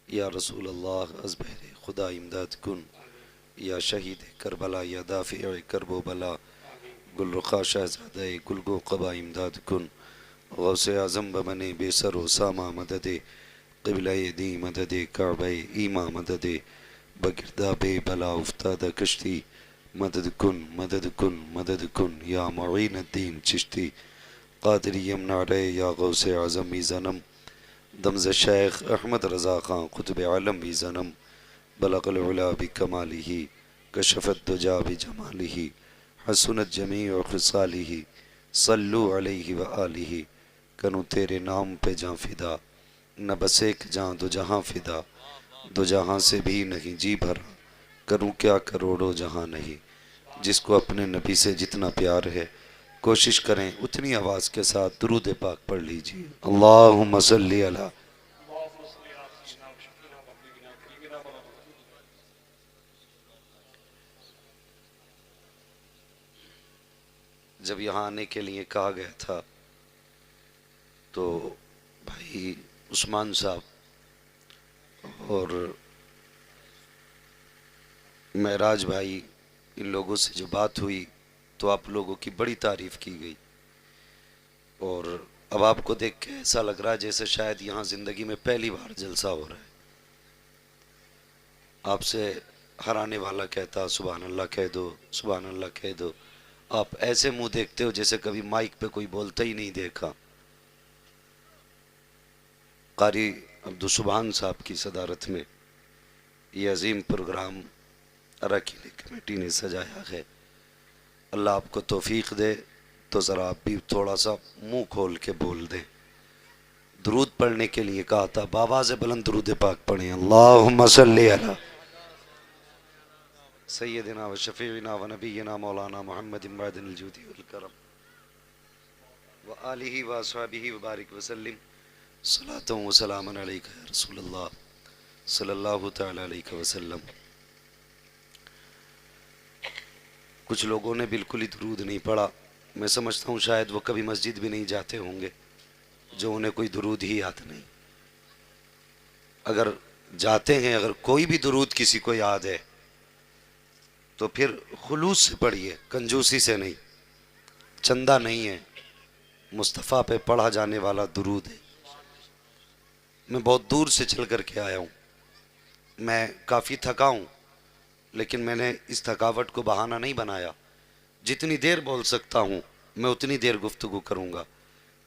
یا رسول اللہ از بہر خدا امداد کن، یا شہید کربلا یا دافع کرب و بلا، گل رخا شہزادہ گل گو قبا امداد کن، غوث اعظم بمن بے سر و ساما مدد، قبلہ دی مدد کعبہ ایما مدد، بگرداب بلا افتادہ کشتی، مدد کن مدد کن مدد کن یا معین الدین چشتی، قادری یمنا رے یا غوث اعظم ای زنم، دمز شیخ احمد رضا خان قطب عالم ای زنم، بلغ العلا بکمالہ کشف الدجا بجمالہ حسنت جمیع خصالہ صلو علیہ وآلہ، کنوں تیرے نام پہ جاں فدا، نہ بس ایک جاں دو جہاں فدا، دو جہاں سے بھی نہیں جی بھرا، کروں کیا کروڑوں جہاں نہیں، جس کو اپنے نبی سے جتنا پیار ہے کوشش کریں اتنی آواز کے ساتھ درود پاک پڑھ لیجئے۔ اللہم صلی علی۔ جب یہاں آنے کے لیے کہا گیا تھا تو بھائی عثمان صاحب اور معراج بھائی ان لوگوں سے جو بات ہوئی تو آپ لوگوں کی بڑی تعریف کی گئی، اور اب آپ کو دیکھ کے ایسا لگ رہا ہے جیسے شاید یہاں زندگی میں پہلی بار جلسہ ہو رہا ہے۔ آپ سے ہر آنے والا کہتا سبحان اللہ کہہ دو، سبحان اللہ کہہ دو، آپ ایسے منہ دیکھتے ہو جیسے کبھی مائک پہ کوئی بولتا ہی نہیں دیکھا۔ قاری عبدالسبحان صاحب کی صدارت میں یہ عظیم پروگرام اراکین کمیٹی نے سجایا ہے۔ اللہ آپ کو توفیق دے، تو ذرا آپ بھی تھوڑا سا منہ کھول کے بول دیں۔ درود پڑھنے کے لیے کہا تھا، بآواز بلند درود پاک پڑھیں۔ اللہم صلی علی سیدنا و شفیعنا و نبینا مولانا محمد معدن الجود والکرم و آلہ و اصحابہ و بارک وسلم، صلاۃ و سلام علیکہ یا رسول اللہ صلی اللہ تعالی علیہ وسلم۔ کچھ لوگوں نے بالکل ہی درود نہیں پڑھا، میں سمجھتا ہوں شاید وہ کبھی مسجد بھی نہیں جاتے ہوں گے، جو انہیں کوئی درود ہی یاد نہیں۔ اگر جاتے ہیں، اگر کوئی بھی درود کسی کو یاد ہے تو پھر خلوص سے پڑھیے، کنجوسی سے نہیں، چندہ نہیں ہے، مصطفیٰ پہ پڑھا جانے والا درود ہے۔ میں بہت دور سے چل کر کے آیا ہوں، میں کافی تھکا ہوں، لیکن میں نے اس تھکاوٹ کو بہانہ نہیں بنایا۔ جتنی دیر بول سکتا ہوں میں اتنی دیر گفتگو کروں گا،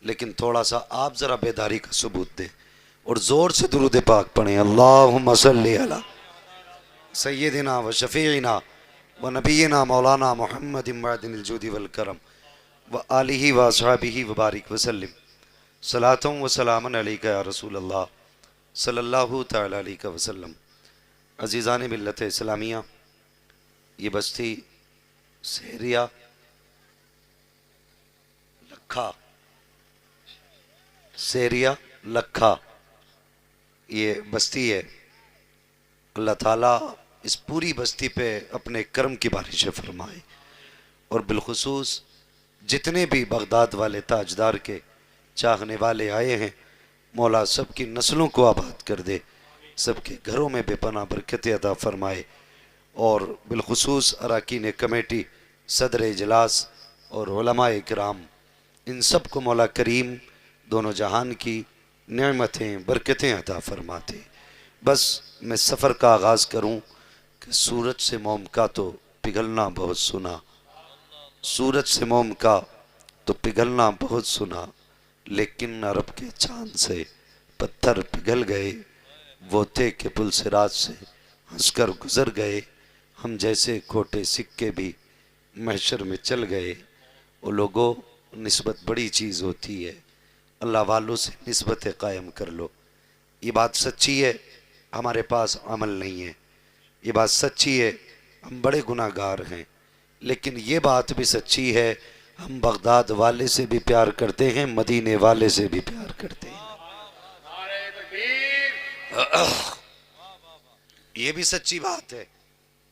لیکن تھوڑا سا آپ ذرا بیداری کا ثبوت دیں اور زور سے درود پاک پڑھیں۔ اللہم صلی علی سیدنا و شفیعنا و نبینا مولانا محمد معدن الجود والکرم و آلہ و اصحابہ و بارک وسلم، صلاۃ و سلام علیکہ یا رسول اللہ صلی اللہ تعالی علیہ وسلم۔ عزیزان ملت اسلامیہ، یہ بستی سہریا لکھا، سہریا لکھا یہ بستی ہے۔ اللہ تعالیٰ اس پوری بستی پہ اپنے کرم کی بارش فرمائے، اور بالخصوص جتنے بھی بغداد والے تاجدار کے چاہنے والے آئے ہیں، مولا سب کی نسلوں کو آباد کر دے، سب کے گھروں میں بے پناہ برکت عطا فرمائے، اور بالخصوص اراکین کمیٹی، صدر اجلاس اور علماء کرام، ان سب کو مولا کریم دونوں جہان کی نعمتیں برکتیں عطا فرماتے۔ بس میں سفر کا آغاز کروں کہ سورج سے موم کا تو پگھلنا بہت سنا، سورج سے موم کا تو پگھلنا بہت سنا، لیکن عرب کے چاند سے پتھر پگھل گئے، وہ تھے کہ پل صراط سے ہنس کر گزر گئے، ہم جیسے کھوٹے سکے بھی محشر میں چل گئے۔ وہ لوگوں، نسبت بڑی چیز ہوتی ہے، اللہ والوں سے نسبت قائم کر لو۔ یہ بات سچی ہے، ہمارے پاس عمل نہیں ہے، یہ بات سچی ہے، ہم بڑے گناہ گار ہیں، لیکن یہ بات بھی سچی ہے، ہم بغداد والے سے بھی پیار کرتے ہیں، مدینے والے سے بھی پیار کرتے ہیں۔ یہ بھی سچی بات ہے،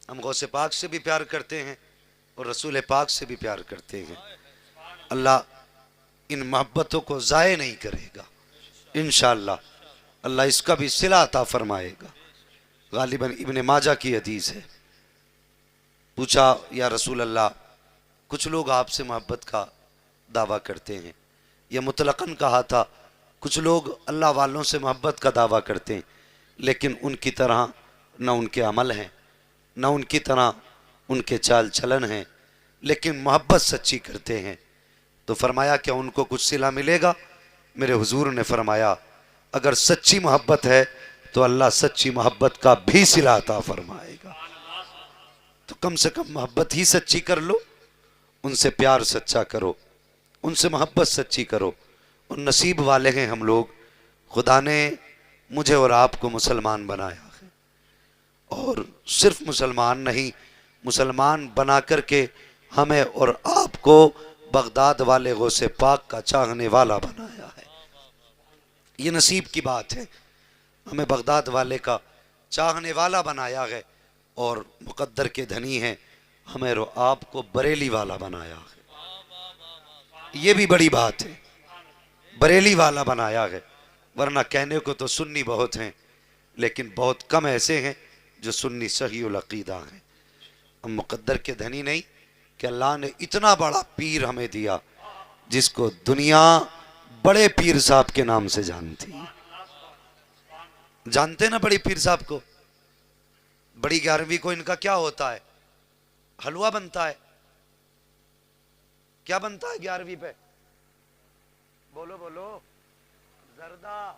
ہم غوث پاک سے بھی پیار کرتے ہیں اور رسول پاک سے بھی پیار کرتے ہیں۔ اللہ ان محبتوں کو ضائع نہیں کرے گا انشاءاللہ۔ اللہ اس کا بھی صلہ عطا فرمائے گا۔ غالباً ابن ماجہ کی حدیث ہے۔ پوچھا یا رسول اللہ، کچھ لوگ آپ سے محبت کا دعویٰ کرتے ہیں، یہ مطلقاً کہا تھا، کچھ لوگ اللہ والوں سے محبت کا دعویٰ کرتے ہیں لیکن ان کی طرح نہ ان کے عمل ہیں، نہ ان کی طرح ان کے چال چلن ہیں، لیکن محبت سچی کرتے ہیں۔ تو فرمایا کیا ان کو کچھ صلہ ملے گا؟ میرے حضور نے فرمایا اگر سچی محبت ہے تو اللہ سچی محبت کا بھی صلہ عطا فرمائے گا۔ تو کم سے کم محبت ہی سچی کر لو، ان سے پیار سچا کرو، ان سے محبت سچی کرو۔ اور نصیب والے ہیں ہم لوگ، خدا نے مجھے اور آپ کو مسلمان بنایا ہے، اور صرف مسلمان نہیں، مسلمان بنا کر کے ہمیں اور آپ کو بغداد والے غوث پاک کا چاہنے والا بنایا ہے۔ یہ نصیب کی بات ہے، ہمیں بغداد والے کا چاہنے والا بنایا ہے، اور مقدر کے دھنی ہیں، ہمیں اور آپ کو بریلی والا بنایا ہے۔ یہ بھی بڑی بات ہے، بریلی والا بنایا ہے، ورنہ کہنے کو تو سنی بہت ہیں لیکن بہت کم ایسے ہیں جو سنی صحیح العقیدہ ہیں۔ ہم مقدر کے دھنی نہیں کہ اللہ نے اتنا بڑا پیر ہمیں دیا جس کو دنیا بڑے پیر صاحب کے نام سے جانتی ہے۔ جانتے نا بڑی پیر صاحب کو؟ بڑی 11ویں کو ان کا کیا ہوتا ہے؟ حلوہ بنتا ہے۔ کیا بنتا ہے 11ویں پہ؟ بولو بولو، زردہ،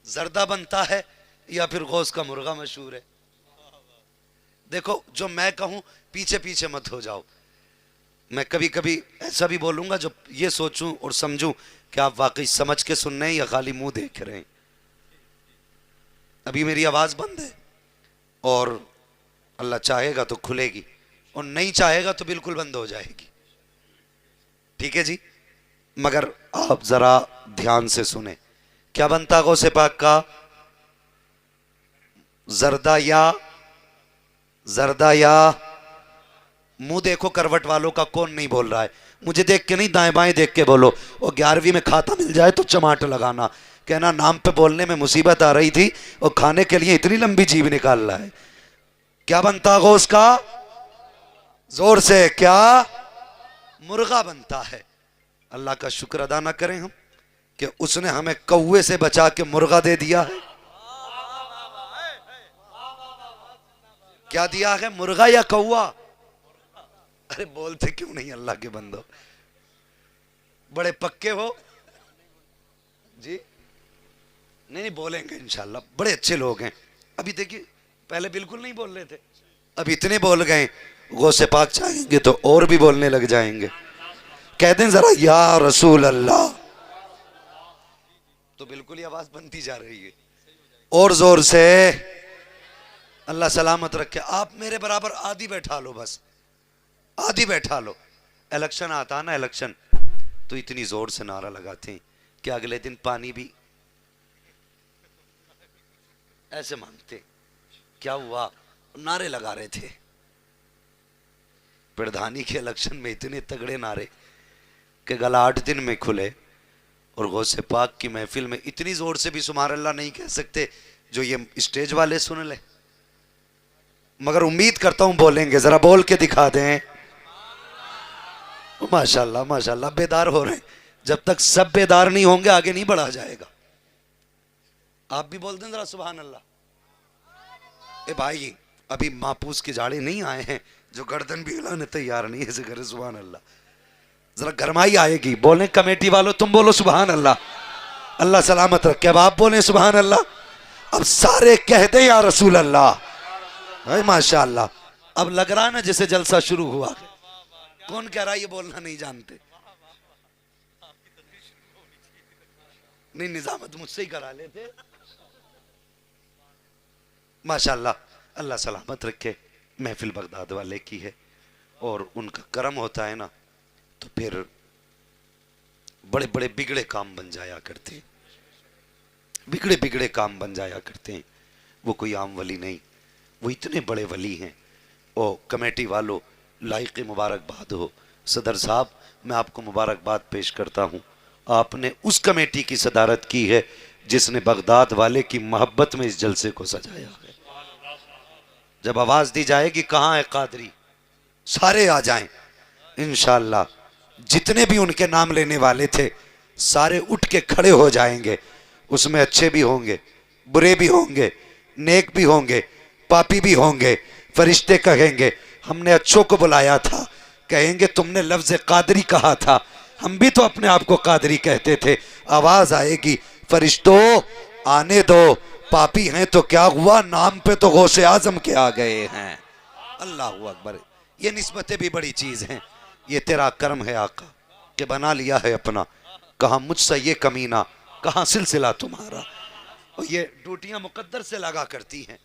زردہ بنتا ہے، یا پھر غوث کا مرغہ مشہور ہے۔ دیکھو جو میں کہوں پیچھے پیچھے مت ہو جاؤ، میں کبھی کبھی ایسا بھی بولوں گا جو یہ سوچوں اور سمجھوں کہ آپ واقعی سمجھ کے سن رہے ہیں یا خالی منہ دیکھ رہے ہیں۔ ابھی میری آواز بند ہے، اور اللہ چاہے گا تو کھلے گی، اور نہیں چاہے گا تو بالکل بند ہو جائے گی، ٹھیک ہے جی؟ مگر آپ ذرا دھیان سے سنیں، کیا بنتا غوث پاک کا؟ زردہ یا منہ دیکھو کروٹ والوں کا، کون نہیں بول رہا ہے؟ مجھے دیکھ کے نہیں، دائیں بائیں دیکھ کے بولو۔ اور 11ویں میں کھاتا مل جائے تو چماٹ لگانا، کہنا نام پہ بولنے میں مصیبت آ رہی تھی اور کھانے کے لیے اتنی لمبی جیب نکال رہا ہے۔ کیا بنتا غوث کا؟ زور سے، کیا؟ مرغا بنتا ہے۔ اللہ کا شکر ادا نہ کریں ہم کہ اس نے ہمیں کوے سے بچا کے مرغا دے دیا ہے۔ کیا دیا ہے؟ مرغا یا کوا؟ ارے بولتے کیوں نہیں اللہ کے بندو؟ بڑے پکے ہو جی؟ نہیں بولیں گے انشاءاللہ، بڑے اچھے لوگ ہیں۔ ابھی دیکھیے پہلے بالکل نہیں بول رہے تھے، اب اتنے بول گئے، غوث پاک چاہیں گے تو اور بھی بولنے لگ جائیں گے۔ کہہ دیں ذرا یا رسول اللہ، تو بالکل ہی آواز بنتی جا رہی ہے، اور زور سے۔ اللہ سلامت رکھے۔ آپ میرے برابر آدھی بیٹھا لو، بس آدھی بیٹھا لو۔ الیکشن آتا نا، الیکشن، تو اتنی زور سے نعرہ لگاتے ہیں کہ اگلے دن پانی بھی ایسے مانگتے۔ کیا ہوا؟ نعرے لگا رہے تھے پردھانی کے الیکشن میں، اتنے تگڑے نعرے کہ گلا 8 دن میں کھلے، اور غوث پاک کی محفل میں اتنی زور سے بھی سبحان اللہ نہیں کہہ سکتے جو یہ اسٹیج والے سن لیں، مگر امید کرتا ہوں بولیں گے، ذرا بول کے دکھا دیں۔ ماشاءاللہ ماشاءاللہ، بیدار ہو رہے ہیں۔ جب تک سب بیدار نہیں ہوں گے آگے نہیں بڑھا جائے گا۔ آپ بھی بول دیں ذرا سبحان اللہ۔ اے بھائی ابھی ماپوس کے جاڑے نہیں آئے ہیں جو گردن بھی ہلانے تیار نہیں ہے، ایسے کرے سبحان اللہ، ذرا گرمائی آئے گی۔ بولیں کمیٹی والوں، تم بولو سبحان اللہ، اللہ سلامت رکھے۔ اب آپ بولیں سبحان اللہ، اب سارے کہہ دیں یا رسول اللہ۔ ماشاءاللہ، اب لگ رہا نا جیسے جلسہ شروع ہوا۔ کون کہہ رہا یہ بولنا نہیں جانتے؟ نہیں، نظامت مجھ سے ہی کرا لیتے۔ ماشاءاللہ، اللہ سلامت رکھے۔ محفل بغداد والے کی ہے، اور ان کا کرم ہوتا ہے نا تو پھر بڑے بڑے بگڑے کام بن جایا کرتے ہیں، بگڑے بگڑے کام بن جایا کرتے ہیں۔ وہ کوئی عام ولی نہیں، وہ اتنے بڑے ولی ہیں۔ او کمیٹی والوں، لائق مبارکباد ہو۔ صدر صاحب، میں آپ کو مبارکباد پیش کرتا ہوں، آپ نے اس کمیٹی کی صدارت کی ہے جس نے بغداد والے کی محبت میں اس جلسے کو سجایا ہے۔ جب آواز دی جائے گی کہاں ہے قادری، سارے آ جائیں انشاءاللہ۔ جتنے بھی ان کے نام لینے والے تھے سارے اٹھ کے کھڑے ہو جائیں گے۔ اس میں اچھے بھی ہوں گے، برے بھی ہوں گے، نیک بھی ہوں گے، پاپی بھی ہوں گے۔ فرشتے کہیں گے ہم نے اچھوں کو بلایا تھا، کہیں گے تم نے لفظ قادری کہا تھا، ہم بھی تو اپنے آپ کو قادری کہتے تھے۔ آواز آئے گی فرشتوں آنے دو، پاپی ہیں تو کیا ہوا، نام پہ تو غوث اعظم کے آ گئے ہیں۔ اللہ اکبر۔ یہ نسبتیں بھی بڑی چیز ہیں۔ یہ تیرا کرم ہے آقا کہ بنا لیا ہے اپنا، کہاں مجھ سے یہ کمینہ، کہاں سلسلہ تمہارا۔ اور یہ ڈیوٹیاں مقدر سے لگا کرتی ہیں،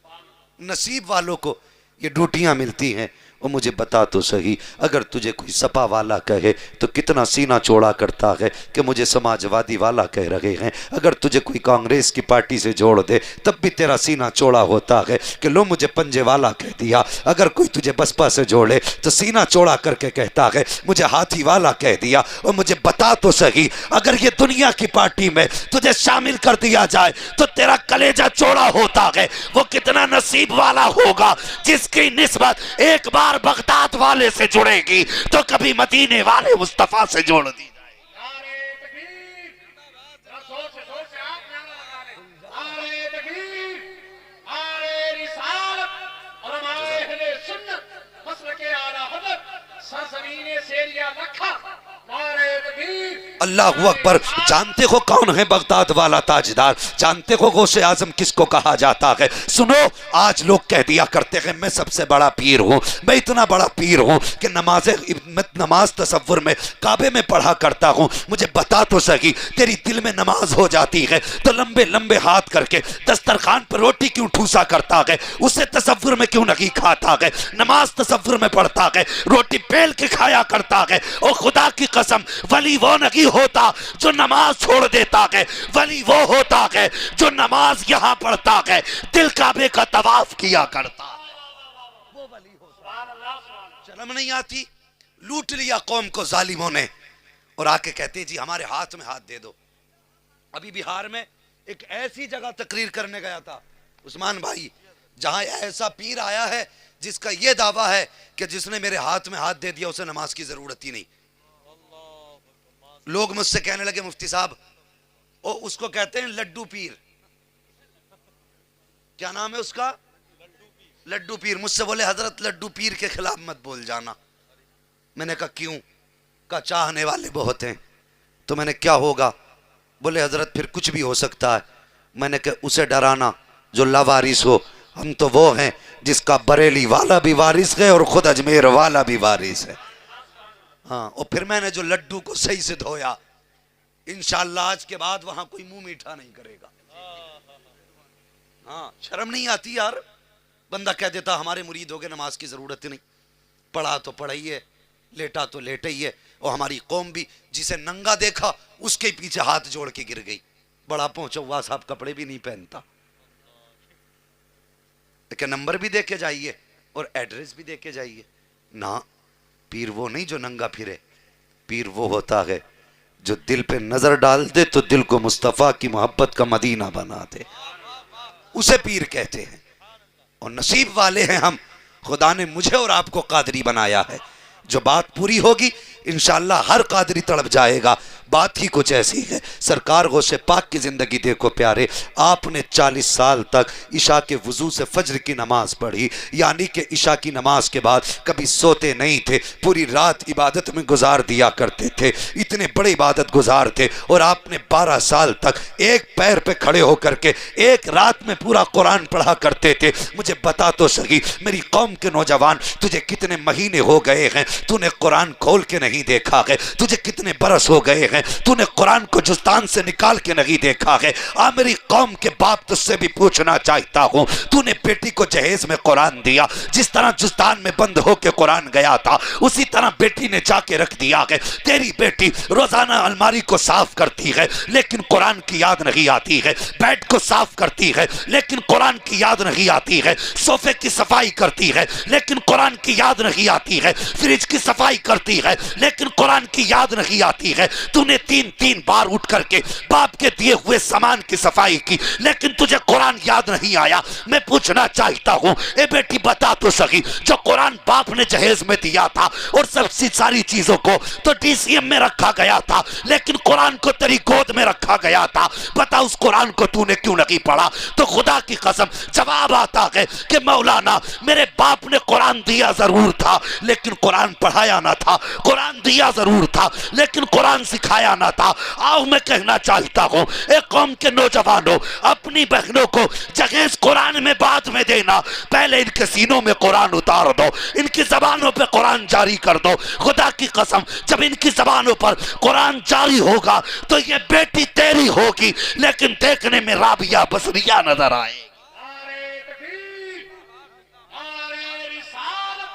نصیب والوں کو یہ ڈیوٹیاں ملتی ہیں۔ اور مجھے بتا تو صحیح، اگر تجھے کوئی سپا والا کہے تو کتنا سینہ چوڑا کرتا ہے کہ مجھے سماجوادی والا کہہ رہے ہیں۔ اگر تجھے کوئی کانگریس کی پارٹی سے جوڑ دے تب بھی تیرا سینہ چوڑا ہوتا ہے کہ لو مجھے پنجے والا کہہ دیا۔ اگر کوئی تجھے بسپا سے جوڑے تو سینہ چوڑا کر کے کہتا ہے مجھے ہاتھی والا کہہ دیا۔ اور مجھے بتا تو صحیح، اگر یہ دنیا کی پارٹی میں تجھے شامل کر دیا جائے تو تیرا کلیجہ چوڑا ہوتا ہے۔ وہ کتنا نصیب والا ہوگا جس کی نسبت ایک بار بغداد والے سے جڑے گی تو کبھی مدینے والے مصطفیٰ سے جوڑ دی جائے۔ نعرہ تکبیر، زور سے آپ نعرہ لگا لیں۔ نعرہ تکبیر، نعرہ رسالت، علماء اہل سنت، مسلک اعلیٰ حضرت، سرزمین سیریا لکھا، نعرہ تکبیر۔ اللہ اکبر۔ جانتے ہو کون ہے بغداد والا تاجدار؟ جانتے ہو غوث اعظم کس کو کہا جاتا ہے؟ سنو، آج لوگ کہہ دیا کرتے ہیں میں سب سے بڑا پیر ہوں، میں اتنا بڑا پیر ہوں کہ نماز تصور میں کعبے میں پڑھا کرتا ہوں۔ مجھے بتا تو صحیح، تیری دل میں نماز ہو جاتی ہے تو لمبے لمبے ہاتھ کر کے دسترخوان پر روٹی کیوں ٹھوسا کرتا ہے؟ اسے تصور میں کیوں نہیں کھاتا ہے؟ نماز تصور میں پڑھتا ہے، روٹی بیل کے کھایا کرتا ہے۔ اور خدا کی قسم، ولی وہ نہیں ہوتا جو نماز چھوڑ دیتا ہے، ولی وہ ہوتا ہے جو نماز یہاں پڑھتا ہے، دل کعبے کا طواف کیا کرتا ہے، وہ ولی ہوتا ہے۔ شرم نہیں آتی؟ لوٹ لیا قوم کو ظالموں نے اور آ کے کہتے ہیں جی ہمارے ہاتھ میں ہاتھ دے دو۔ ابھی بہار میں ایک ایسی جگہ تقریر کرنے گیا تھا عثمان بھائی جہاں ایسا پیر آیا ہے جس کا یہ دعویٰ ہے کہ جس نے میرے ہاتھ میں ہاتھ دے دیا اسے نماز کی ضرورت ہی نہیں۔ لوگ مجھ سے کہنے لگے مفتی صاحب، اس کو کہتے ہیں لڈو پیر۔ کیا نام ہے اس کا؟ لڈو پیر۔ مجھ سے بولے حضرت لڈو پیر کے خلاف مت بول جانا۔ میں نے کہا کیوں؟ کہا چاہنے والے بہت ہیں۔ تو میں نے کیا ہوگا؟ بولے حضرت پھر کچھ بھی ہو سکتا ہے۔ میں نے کہا اسے ڈرانا جو لاوارث ہو، ہم تو وہ ہیں جس کا بریلی والا بھی وارث ہے اور خود اجمیر والا بھی وارث ہے۔ ہاں، اور پھر میں نے جو لڈو کو صحیح سے دھویا، انشاءاللہ آج کے بعد وہاں کوئی منہ میٹھا نہیں کرے گا۔ ہاں، شرم نہیں آتی یار؟ بندہ کہہ دیتا ہمارے مرید ہو گئے نماز کی ضرورت نہیں، پڑھا تو پڑھا ہی ہے، لیٹا تو لیٹا ہی ہے۔ اور ہماری قوم بھی جسے ننگا دیکھا اس کے پیچھے ہاتھ جوڑ کے گر گئی۔ بڑا پہنچا ہوا صاحب کپڑے بھی نہیں پہنتا، لیکن نمبر بھی دے کے جائیے اور ایڈریس بھی دے کے جائیے نا۔ پیر وہ نہیں جو ننگا پھرے، پیر وہ ہوتا ہے جو دل پہ نظر ڈال دے تو دل کو مصطفیٰ کی محبت کا مدینہ بنا دے، اسے پیر کہتے ہیں۔ اور نصیب والے ہیں ہم، خدا نے مجھے اور آپ کو قادری بنایا ہے۔ جو بات پوری ہوگی انشاءاللہ ہر قادری تڑپ جائے گا۔ بات ہی کچھ ایسی ہے، سرکار غوث پاک کی زندگی دیکھو پیارے، آپ نے 40 سال تک عشاء کے وضو سے فجر کی نماز پڑھی، یعنی کہ عشاء کی نماز کے بعد کبھی سوتے نہیں تھے، پوری رات عبادت میں گزار دیا کرتے تھے، اتنے بڑے عبادت گزار تھے۔ اور آپ نے 12 سال تک ایک پیر پہ کھڑے ہو کر کے ایک رات میں پورا قرآن پڑھا کرتے تھے۔ مجھے بتا تو صحیح میری قوم کے نوجوان، تجھے کتنے مہینے ہو گئے ہیں تو نے قرآن کھول کے نہیں دیکھا ہے؟ تجھے کتنے برس ہو گئے ہیں تو نے قرآن کو جستان سے نکال کے نہیں دیکھا ہے؟ میری قوم کے باپ تجھ سے بھی پوچھنا چاہتا ہوں، تو نے بیٹی کو جہیز میں قرآن دیا، جس طرح جستان میں بند ہو کے قرآن گیا تھا اسی طرح بیٹی نے جا کے رکھ دیا ہے۔ تیری بیٹی روزانہ الماری کو صاف کرتی ہے لیکن قرآن کی یاد نہیں آتی ہے، بیڈ کو صاف کرتی ہے لیکن قرآن کی یاد نہیں آتی ہے، صوفے کی صفائی کرتی ہے لیکن قرآن کی یاد نہیں آتی ہے، فریج کی صفائی کرتی ہے لیکن قرآن کی یاد نہیں آتی ہے. تو نے تین بار اٹھ کر کے باپ کے دیے ہوئے سامان کی صفائی کی لیکن تجھے قرآن یاد نہیں آیا. میں پوچھنا چاہتا ہوں اے بیٹی بتا تو سکی, جو قرآن باپ نے جہیز میں دیا تھا اور ساری چیزوں کو تو ڈی سی ایم میں رکھا گیا تھا لیکن قرآن کو تیری گود میں رکھا گیا تھا, بتا اس قرآن کو تو نے کیوں نہیں پڑھا؟ تو خدا کی قسم جواب آتا ہے کہ مولانا میرے باپ نے قرآن دیا ضرور تھا لیکن قرآن پڑھایا نہ تھا, قرآن دیا ضرور تھا لیکن قرآن سکھایا نہ تھا. آؤ میں کہنا چاہتا ہوں اے قوم کے نوجوانوں, اپنی بہنوں کو جہیز قرآن میں بعد میں دینا, پہلے ان کے سینوں میں قرآن اتار دو, ان کی زبانوں پہ قرآن جاری کر دو. خدا کی قسم جب ان کی زبانوں پر قرآن جاری ہوگا تو یہ بیٹی تیری ہوگی لیکن دیکھنے میں رابعہ بصریہ نظر آئے. نعرہ تکبیر، نعرہ رسالت،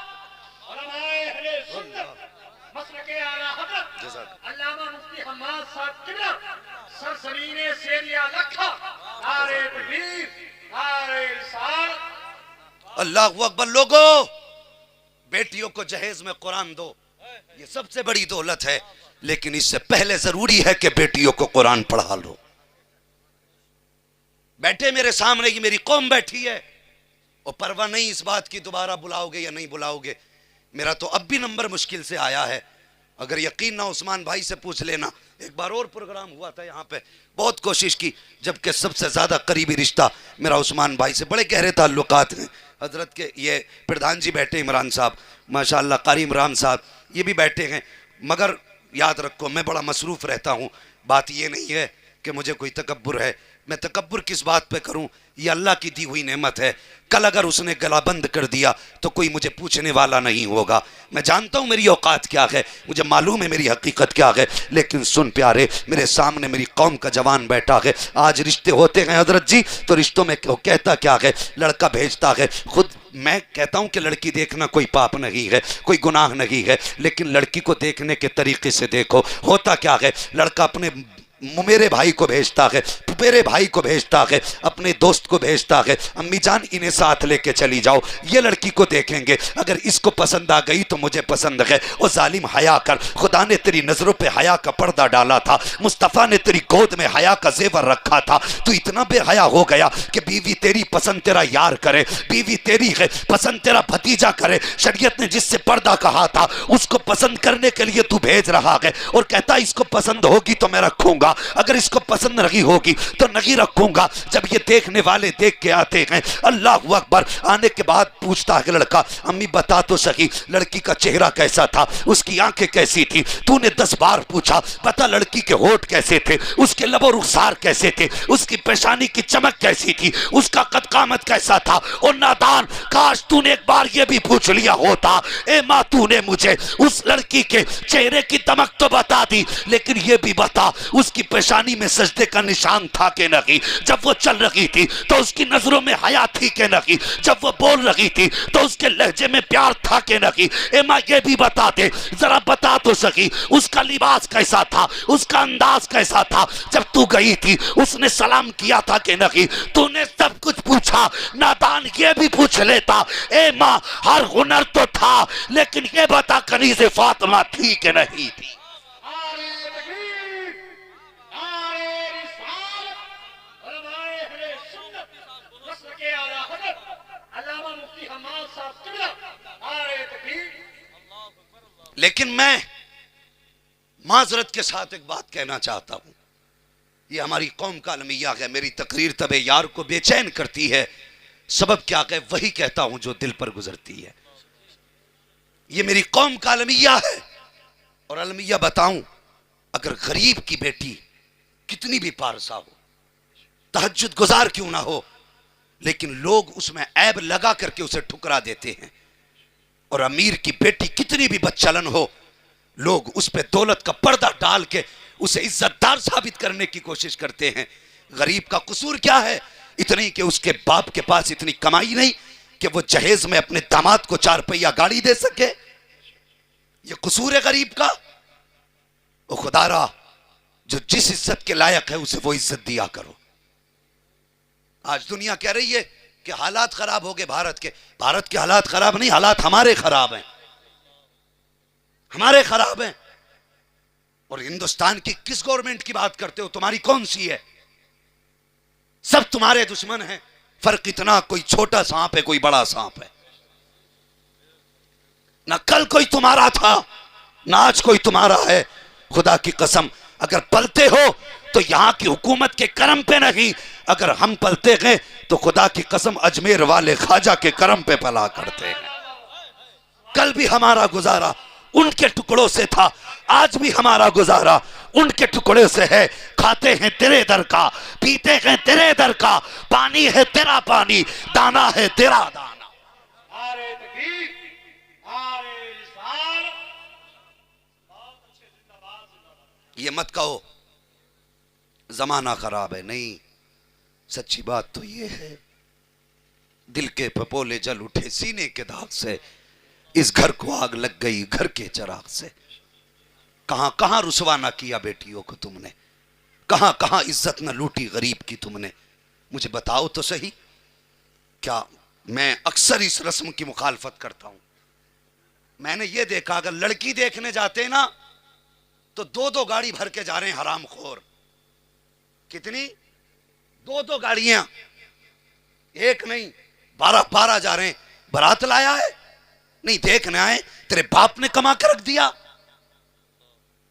علماء اہل سنت، مسلک اعلیٰ حضرت علامہ مفتی حماد صاحب قبلہ سرزمین سیریا لکھا. نعرہ تکبیر، نعرہ رسالت. اللہ اکبر. لوگوں بیٹیوں کو جہیز میں قرآن دو, یہ سب سے بڑی دولت ہے, لیکن اس سے پہلے ضروری ہے کہ بیٹیوں کو قرآن پڑھا لو. بیٹھے میرے سامنے یہ میری قوم بیٹھی ہے اور پرواہ نہیں اس بات کی دوبارہ بلاؤ گے یا نہیں بلاؤ گے. میرا تو اب بھی نمبر مشکل سے آیا ہے, اگر یقین نہ عثمان بھائی سے پوچھ لینا. ایک بار اور پروگرام ہوا تھا یہاں پہ, بہت کوشش کی, جبکہ سب سے زیادہ قریبی رشتہ میرا عثمان بھائی سے, بڑے گہرے تعلقات ہیں. حضرت کے یہ پردھان جی بیٹھے عمران صاحب, ماشاءاللہ قاری عمران صاحب یہ بھی بیٹھے ہیں, مگر یاد رکھو میں بڑا مصروف رہتا ہوں. بات یہ نہیں ہے کہ مجھے کوئی تکبر ہے, میں تکبر کس بات پہ کروں؟ یہ اللہ کی دی ہوئی نعمت ہے. کل اگر اس نے گلا بند کر دیا تو کوئی مجھے پوچھنے والا نہیں ہوگا. میں جانتا ہوں میری اوقات کیا ہے, مجھے معلوم ہے میری حقیقت کیا ہے, لیکن سن پیارے, میرے سامنے میری قوم کا جوان بیٹھا ہے. آج رشتے ہوتے ہیں حضرت جی تو رشتوں میں کہتا کیا ہے, لڑکا بھیجتا ہے. خود میں کہتا ہوں کہ لڑکی دیکھنا کوئی پاپ نہیں ہے, کوئی گناہ نہیں ہے, لیکن لڑکی کو دیکھنے کے طریقے سے دیکھو. ہوتا کیا ہے, لڑکا اپنے میرے بھائی کو بھیجتا ہے, میرے بھائی کو بھیجتا ہے, اپنے دوست کو بھیجتا ہے, امی جان انہیں ساتھ لے کے چلی جاؤ, یہ لڑکی کو دیکھیں گے, اگر اس کو پسند آ گئی تو مجھے پسند ہے. او ظالم حیا کر, خدا نے تیری نظروں پہ حیا کا پردہ ڈالا تھا, مصطفیٰ نے تیری گود میں حیا کا زیور رکھا تھا, تو اتنا بے حیا ہو گیا کہ بیوی تیری پسند تیرا یار کرے, بیوی تیری ہے پسند تیرا بھتیجا کرے. شریعت نے جس سے پردہ کہا تھا اس کو پسند کرنے کے لیے تو بھیج رہا ہے اور کہتا اس کو پسند ہوگی تو میں رکھوں گا, اگر اس کو پسند نہیں ہوگی تو نہیں رکھوں گا. جب یہ دیکھنے والے دیکھ کے آتے ہیں, اللہ اکبر, آنے کے بعد پوچھتا ہے لڑکا, امی بتا تو سکی لڑکی کا چہرہ کیسا تھا, اس کی آنکھیں کیسی تھی؟ تو نے 10 بار پوچھا, بتا لڑکی کے ہونٹ کیسے تھے, اس کے لب و رخسار کیسے تھے, اس کی پیشانی کی چمک کیسی تھی, اس کا قد قامت کیسا تھا. اور نادان, کاش تو نے ایک بار یہ بھی پوچھ لیا ہوتا, اے ماں تو نے مجھے اس لڑکی کے چہرے کی دمک تو بتا دی, لیکن یہ بھی بتا اس کی پیشانی میں سجدے کا نشان تھا کہ نہیں, جب وہ چل رہی تھی تو اس کی نظروں میں حیا تھی کہ نہیں, جب وہ بول رہی تھی تو اس کے لہجے میں پیار تھا کہ نہیں. اے ماں یہ بھی بتا دے, ذرا بتا تو سکی اس کا لباس کیسا تھا, اس کا انداز کیسا تھا, جب تو گئی تھی اس نے سلام کیا تھا کہ نہیں. تو نے سب کچھ پوچھا, نادان یہ بھی پوچھ لیتا, اے ماں ہر ہنر تو تھا لیکن یہ بتا کنیز فاطمہ تھی کہ نہیں تھی. لیکن میں معذرت کے ساتھ ایک بات کہنا چاہتا ہوں, یہ ہماری قوم کا المیہ ہے. میری تقریر طب یار کو بے چین کرتی ہے, سبب کیا کہ وہی کہتا ہوں جو دل پر گزرتی ہے. یہ میری قوم کا المیہ ہے, اور المیہ بتاؤں, اگر غریب کی بیٹی کتنی بھی پارسا ہو, تہجد گزار کیوں نہ ہو, لیکن لوگ اس میں عیب لگا کر کے اسے ٹھکرا دیتے ہیں. اور امیر کی بیٹی کتنی بھی بدچلن ہو, لوگ اس پہ دولت کا پردہ ڈال کے اسے عزت دار ثابت کرنے کی کوشش کرتے ہیں. غریب کا قصور کیا ہے؟ اتنی کہ اس کے باپ کے پاس اتنی کمائی نہیں کہ وہ جہیز میں اپنے داماد کو 4 پہیہ گاڑی دے سکے. یہ قصور ہے غریب کا. او خدا را, جو جس عزت کے لائق ہے اسے وہ عزت دیا کرو. آج دنیا کہہ رہی ہے کہ حالات خراب ہو گئے بھارت کے. بھارت کے حالات خراب نہیں, حالات ہمارے خراب ہیں. ہمارے خراب ہیں، اور ہندوستان کی کس گورنمنٹ کی بات کرتے ہو؟ تمہاری کون سی ہے؟ سب تمہارے دشمن ہیں، فرق اتنا کوئی چھوٹا سانپ ہے کوئی بڑا سانپ ہے، نہ کل کوئی تمہارا تھا نہ آج کوئی تمہارا ہے۔ خدا کی قسم اگر پلتے ہو تو یہاں کی حکومت کے کرم پہ نہیں، اگر ہم پلتے گئے تو خدا کی قسم اجمیر والے خواجہ کے کرم پہ پلا کرتے ہیں۔ کل بھی ہمارا گزارا ان کے ٹکڑوں سے تھا، آج بھی ہمارا گزارا ان کے ٹکڑے سے ہے۔ کھاتے ہیں تیرے در کا، پیتے ہیں تیرے در کا، پانی ہے تیرا پانی، دانا ہے تیرا دانا۔ نعرہ تکبیر، نعرہ رسالت۔ بہت اچھے، زندہ باد، زندہ باد۔ یہ مت کہو زمانہ خراب ہے، نہیں، سچی بات تو یہ ہے دل کے پھپولے جل اٹھے سینے کے داغ سے، اس گھر کو آگ لگ گئی گھر کے چراغ سے۔ کہاں کہاں رسوا نہ کیا بیٹیوں کو تم نے، کہاں کہاں عزت نہ لوٹی غریب کی تم نے، مجھے بتاؤ تو صحیح۔ کیا میں اکثر اس رسم کی مخالفت کرتا ہوں، میں نے یہ دیکھا اگر لڑکی دیکھنے جاتے نا تو دو دو گاڑی بھر کے جا رہے ہیں حرام خور۔ کتنی؟ دو دو گاڑیاں، ایک نہیں 12 جا رہے ہیں۔ برات لایا ہے؟ نہیں، دیکھنے آئے، تیرے باپ نے کما کے رکھ دیا۔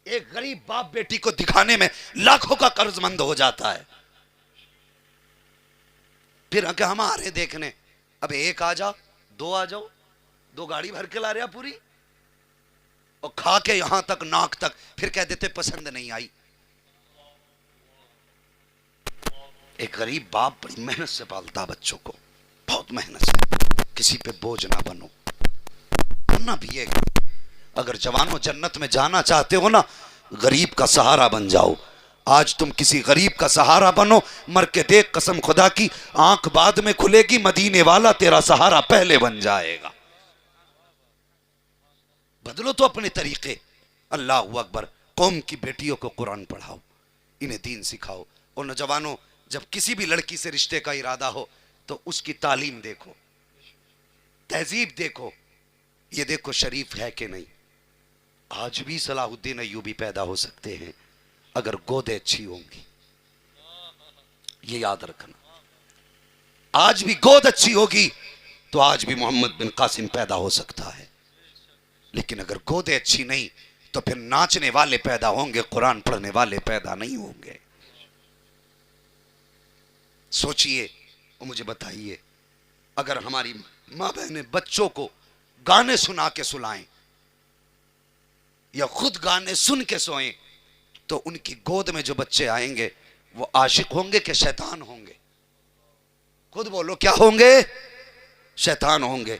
ایک غریب باپ بیٹی کو دکھانے میں لاکھوں کا قرض مند ہو جاتا ہے، پھر کہ ہم آ رہے دیکھنے، اب ایک آ جا، دو آ جاؤ، دو گاڑی بھر کے لا رہا پوری، اور کھا کے یہاں تک ناک تک، پھر کہہ دیتے پسند نہیں آئی۔ ایک غریب باپ بڑی محنت سے پالتا بچوں کو، بہت محنت سے، کسی پہ بوجھ نہ بنو۔ کرنا بھی ہے، اگر جوانوں جنت میں جانا چاہتے ہو نا، غریب کا سہارا بن جاؤ۔ آج تم کسی غریب کا سہارا بنو، مر کے دیکھ قسم خدا کی آنکھ بعد میں کھلے گی، مدینے والا تیرا سہارا پہلے بن جائے گا۔ بدلو تو اپنے طریقے۔ اللہ اکبر۔ قوم کی بیٹیوں کو قرآن پڑھاؤ، انہیں دین سکھاؤ، اور نوجوانوں جب کسی بھی لڑکی سے رشتے کا ارادہ ہو تو اس کی تعلیم دیکھو، تہذیب دیکھو، یہ دیکھو شریف ہے کہ نہیں۔ آج بھی صلاح الدین ایوبی پیدا ہو سکتے ہیں اگر گودیں اچھی ہوں گی، یہ یاد رکھنا۔ آج بھی گود اچھی ہوگی تو آج بھی محمد بن قاسم پیدا ہو سکتا ہے، لیکن اگر گودیں اچھی نہیں تو پھر ناچنے والے پیدا ہوں گے، قرآن پڑھنے والے پیدا نہیں ہوں گے۔ سوچئے اور مجھے بتائیے، اگر ہماری ماں بہنیں بچوں کو گانے سنا کے سلائیں یا خود گانے سن کے سوئیں تو ان کی گود میں جو بچے آئیں گے وہ عاشق ہوں گے کہ شیطان ہوں گے؟ خود بولو، کیا ہوں گے؟ شیطان ہوں گے۔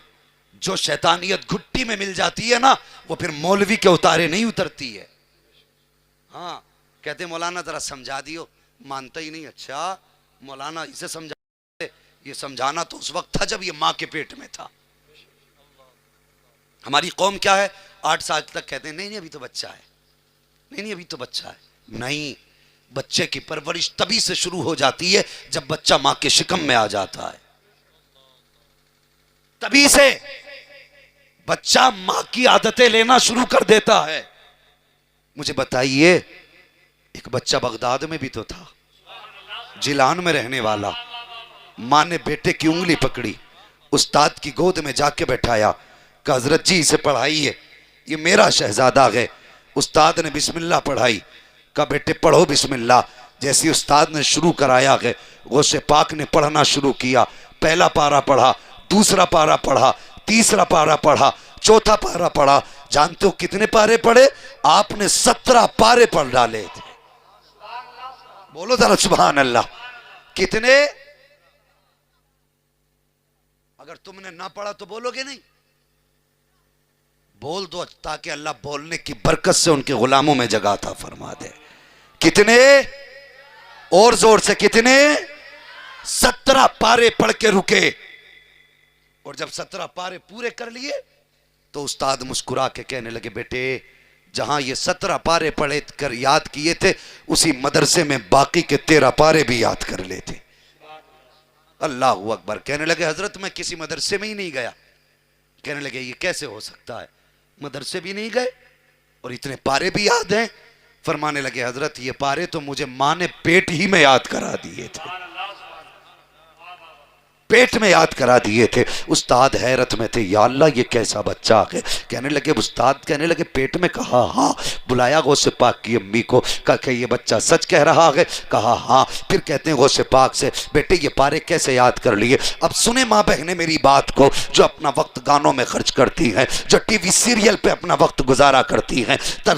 جو شیطانیت گھٹی میں مل جاتی ہے نا، وہ پھر مولوی کے اتارے نہیں اترتی ہے۔ ہاں، کہتے مولانا ذرا سمجھا دیو، مانتا ہی نہیں۔ اچھا مولانا اسے سمجھا، یہ سمجھانا تو اس وقت تھا جب یہ ماں کے پیٹ میں تھا۔ ہماری قوم کیا ہے، 8 سال تک کہتے ہیں نہیں ابھی تو بچہ ہے، نہیں ابھی تو بچہ ہے۔ نہیں، بچے کی پرورش تبھی سے شروع ہو جاتی ہے جب بچہ ماں کے شکم میں آ جاتا ہے، تبھی سے بچہ ماں کی عادتیں لینا شروع کر دیتا ہے۔ مجھے بتائیے، ایک بچہ بغداد میں بھی تو تھا، جیلان میں رہنے والا، ماں نے بیٹے کی انگلی پکڑی، استاد کی گود میں جا کے بیٹھایا، کہ حضرت جی اسے پڑھائیے، یہ میرا شہزادہ ہے۔ استاد نے بسم اللہ پڑھائی، کہا بیٹے پڑھو بسم اللہ۔ جیسی استاد نے شروع کرایا ہے، غوث پاک نے پڑھنا شروع کیا، پہلا پارہ پڑھا، دوسرا پارہ پڑھا، تیسرا پارہ پڑھا، چوتھا پارہ پڑھا۔ جانتے ہو کتنے پارے پڑھے؟ آپ نے 17 پارے پڑھ ڈالے تھے۔ بولو ذرا سبحان اللہ۔ کتنے؟ اگر تم نے نہ پڑھا تو بولو گے نہیں؟ بول دو تاکہ اللہ بولنے کی برکت سے ان کے غلاموں میں جگہ عطا فرما دے۔ کتنے؟ اور زور سے کتنے؟ 17 پارے پڑھ کے رکے، اور جب 17 پارے پورے کر لیے تو استاد مسکرا کے کہنے لگے بیٹے جہاں یہ 17 پارے پڑھے کر یاد کیے تھے اسی مدرسے میں باقی کے 13 پارے بھی یاد کر لیتے۔ اللہ اکبر۔ کہنے لگے حضرت میں کسی مدرسے میں ہی نہیں گیا۔ کہنے لگے یہ کیسے ہو سکتا ہے، مدرسے بھی نہیں گئے، اور اتنے پارے بھی یاد ہیں. فرمانے لگے حضرت یہ پارے تو مجھے ماں نے پیٹ ہی میں یاد کرا دیے تھے, پیٹ میں یاد کرا دیے تھے. استاد حیرت میں تھے, یا اللہ یہ کیسا بچہ آ گئے. کہنے لگے استاد کہنے لگے پیٹ میں؟ کہا ہاں. بلایا غوث پاک کی امی کو, کہا کہ یہ بچہ سچ کہہ رہا ہے؟ کہا ہاں. پھر کہتے ہیں غوث پاک سے, بیٹے یہ پارے کیسے یاد کر لیے؟ اب سنیں ماں بہنیں میری بات کو, جو اپنا وقت گانوں میں خرچ کرتی ہیں, جو ٹی وی سیریل پہ اپنا وقت گزارا کرتی ہیں.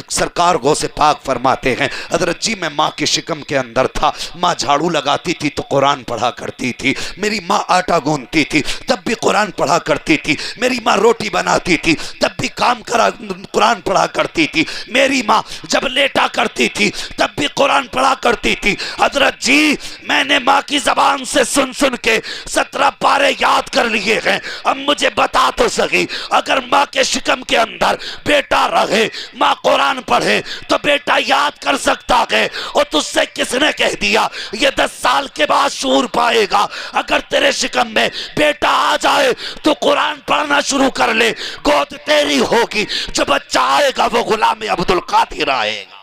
سرکار غوث پاک فرماتے ہیں حضرت جی میں ماں کے شکم کے اندر تھا, ماں جھاڑو لگاتی تھی تو قرآن پڑھا کرتی تھی, میری ماں آٹا گوندتی تھی تب بھی قرآن پڑھا کرتی تھی, میری ماں روٹی بناتی تھی تب بھی قرآن پڑھا کرتی تھی, میری ماں جب لیٹا کرتی تھی تب بھی قرآن پڑھا کرتی تھی. حضرت جی میں نے ماں کی زبان سے سن سن کے 17 پارے یاد کر لیے ہیں. اب مجھے بتا تو سکی, اگر ماں کے شکم کے اندر بیٹا رہے, ماں قرآن پڑھے تو بیٹا یاد کر سکتا ہے, اور تجھ سے کس نے کہہ دیا یہ 10 سال کے بعد شعور پائے گا؟ اگر تیرے شکم میں بیٹا آ جائے تو قرآن پڑھنا شروع کر لے, گود تیری ہوگی, جو بچہ آئے گا وہ غلام عبدالقادر آئے گا.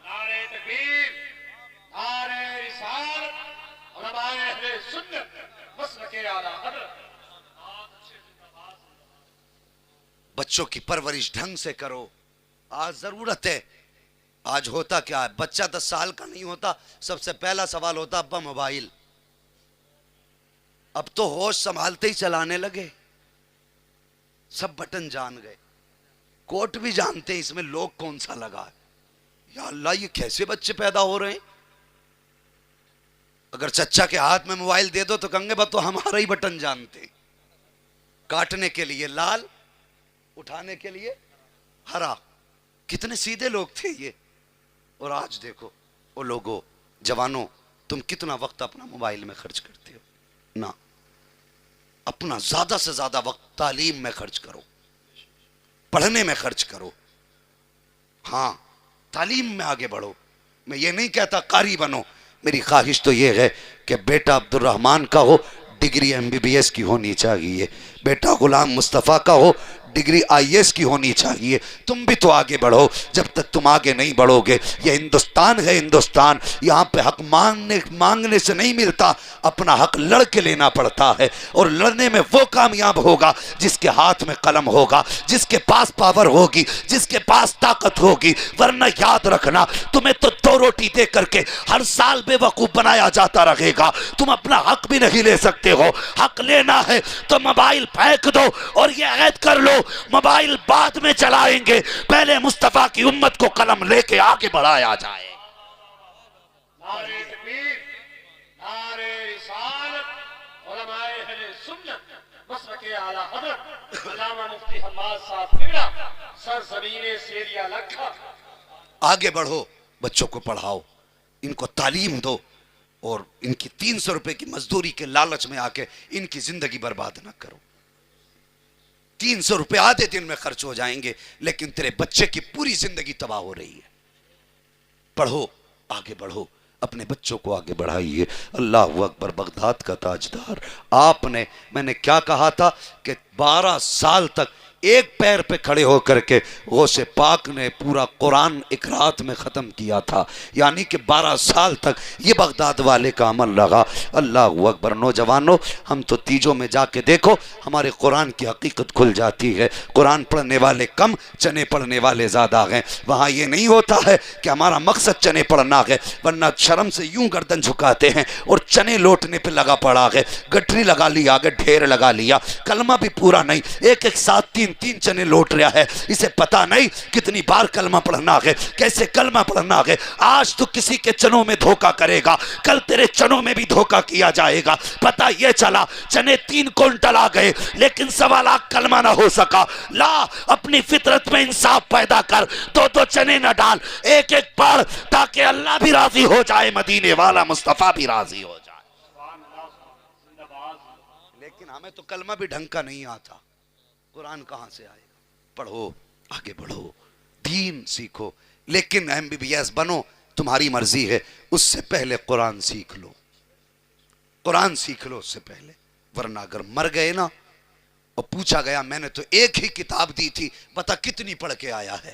نعرہ تکبیر، نعرہ رسالت، علماء اہل سنت، مسلک اعلیٰ حضرت. بچوں کی پرورش ڈھنگ سے کرو. آج ضرورت ہے. آج ہوتا کیا ہے, بچہ 10 سال کا نہیں ہوتا, سب سے پہلا سوال ہوتا ابا موبائل. اب تو ہوش سنبھالتے ہی چلانے لگے, سب بٹن جان گئے, کوٹ بھی جانتے ہیں اس میں لوگ کون سا لگا ہے. یا اللہ یہ کیسے بچے پیدا ہو رہے ہیں. اگر چچا کے ہاتھ میں موبائل دے دو تو کہیں گے بس تو ہمارا ہی بٹن جانتے ہیں. کاٹنے کے لیے لال, اٹھانے کے لیے ہرا. کتنے سیدھے لوگ تھے یہ. اور آج دیکھو وہ لوگوں, جوانوں, تم کتنا وقت اپنا موبائل میں خرچ کرتے ہو. نہ, اپنا زیادہ سے زیادہ وقت تعلیم میں خرچ کرو, پڑھنے میں خرچ کرو. ہاں تعلیم میں آگے بڑھو. میں یہ نہیں کہتا قاری بنو, میری خواہش تو یہ ہے کہ بیٹا عبد الرحمن کا ہو ڈگری MBBS کی ہونی چاہیے, بیٹا غلام مصطفیٰ کا ہو ڈگری IAS کی ہونی چاہیے. تم بھی تو آگے بڑھو. جب تک تم آگے نہیں بڑھو گے, یہ ہندوستان ہے ہندوستان, یہاں پہ حق مانگنے سے نہیں ملتا, اپنا حق لڑ کے لینا پڑتا ہے. اور لڑنے میں وہ کامیاب ہوگا جس کے ہاتھ میں قلم ہوگا, جس کے پاس پاور ہوگی, جس کے پاس طاقت ہوگی. ورنہ یاد رکھنا تمہیں تو 2 روٹی دے کر کے ہر سال بے وقوف بنایا جاتا رہے گا. تم اپنا حق بھی نہیں لے سکتے ہو. حق لینا ہے تو موبائل پھینک دو اور یہ عہد کر لو موبائل بعد میں چلائیں گے, پہلے مصطفیٰ کی امت کو قلم لے کے آگے بڑھایا جائے. نعرہ تکبیر، نعرہ رسالت، علماء اہل سنت، مسلک اعلیٰ حضرت علامہ مفتی حماد صاحب قبلہ سرزمین سیریا لکھا. آگے بڑھو, بچوں کو پڑھاؤ, ان کو تعلیم دو, اور ان کی 300 روپے کی مزدوری کے لالچ میں آ کے ان کی زندگی برباد نہ کرو. 300 روپے آدھے دن میں خرچ ہو جائیں گے, لیکن تیرے بچے کی پوری زندگی تباہ ہو رہی ہے. پڑھو, آگے بڑھو, اپنے بچوں کو آگے بڑھائیے. اللہ اکبر. بغداد کا تاجدار, آپ نے, میں نے کیا کہا تھا کہ 12 سال تک ایک پیر پہ کھڑے ہو کر کے غوث پاک نے پورا قرآن ایک رات میں ختم کیا تھا. یعنی کہ 12 سال تک یہ بغداد والے کا عمل رہا. اللہ اکبر. نوجوانوں, ہم تو تیجوں میں جا کے دیکھو, ہمارے قرآن کی حقیقت کھل جاتی ہے. قرآن پڑھنے والے کم, چنے پڑھنے والے زیادہ ہیں. وہاں یہ نہیں ہوتا ہے کہ ہمارا مقصد چنے پڑھنا ہے, ورنہ شرم سے یوں گردن جھکاتے ہیں اور چنے لوٹنے پہ لگا پڑا ہے. گٹری لگا لیا, آگے ڈھیر لگا لیا, کلمہ بھی پورا نہیں, ایک ساتھ 3 چنے لوٹ رہا ہے. اسے پتا نہیں کتنی بار کلمہ پڑھنا ہے, کیسے کلمہ پڑھنا ہے. آج تو کسی کے چنوں میں دھوکہ کرے گا, کل تیرے چنوں میں بھی دھوکہ کیا جائے گا. پتہ یہ چلا چنے 3 کونٹل آ گئے لیکن 1.25 لاکھ کلمہ نہ ہو سکا. لا, اپنی فطرت میں انصاف پیدا کر, 2 چنے نہ ڈال, ایک پڑھ تاکہ اللہ بھی راضی ہو جائے, مدینے والا مصطفیٰ بھی راضی ہو جائے. لیکن ہمیں تو کلمہ بھی ڈھنگ کا نہیں آتا, قرآن کہاں سے آئے گا. پڑھو, آگے بڑھو, دین سیکھو. لیکن MBBS بنو, تمہاری مرضی ہے, اس سے پہلے قرآن سیکھ لو. قرآن سیکھ لو اس سے پہلے. ورنہ اگر مر گئے نا اور پوچھا گیا میں نے تو ایک ہی کتاب دی تھی, بتا کتنی پڑھ کے آیا ہے,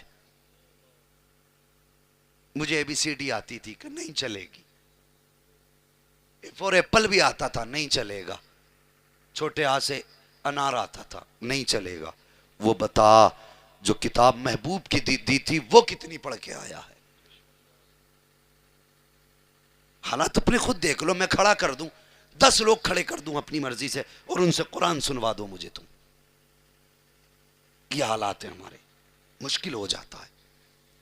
مجھے ABCD آتی تھی کہ نہیں چلے گی. فور ایپل بھی آتا تھا, نہیں چلے گا. چھوٹے آ سے انار آتا تھا, نہیں چلے گا. وہ بتا جو کتاب محبوب کی دی تھی وہ کتنی پڑھ کے آیا ہے. حالات اپنے خود دیکھ لو. میں کھڑا کر دوں, 10 لوگ کھڑے کر دوں اپنی مرضی سے اور ان سے قرآن سنوا دو مجھے تم. یہ حالات ہیں ہمارے. مشکل ہو جاتا ہے.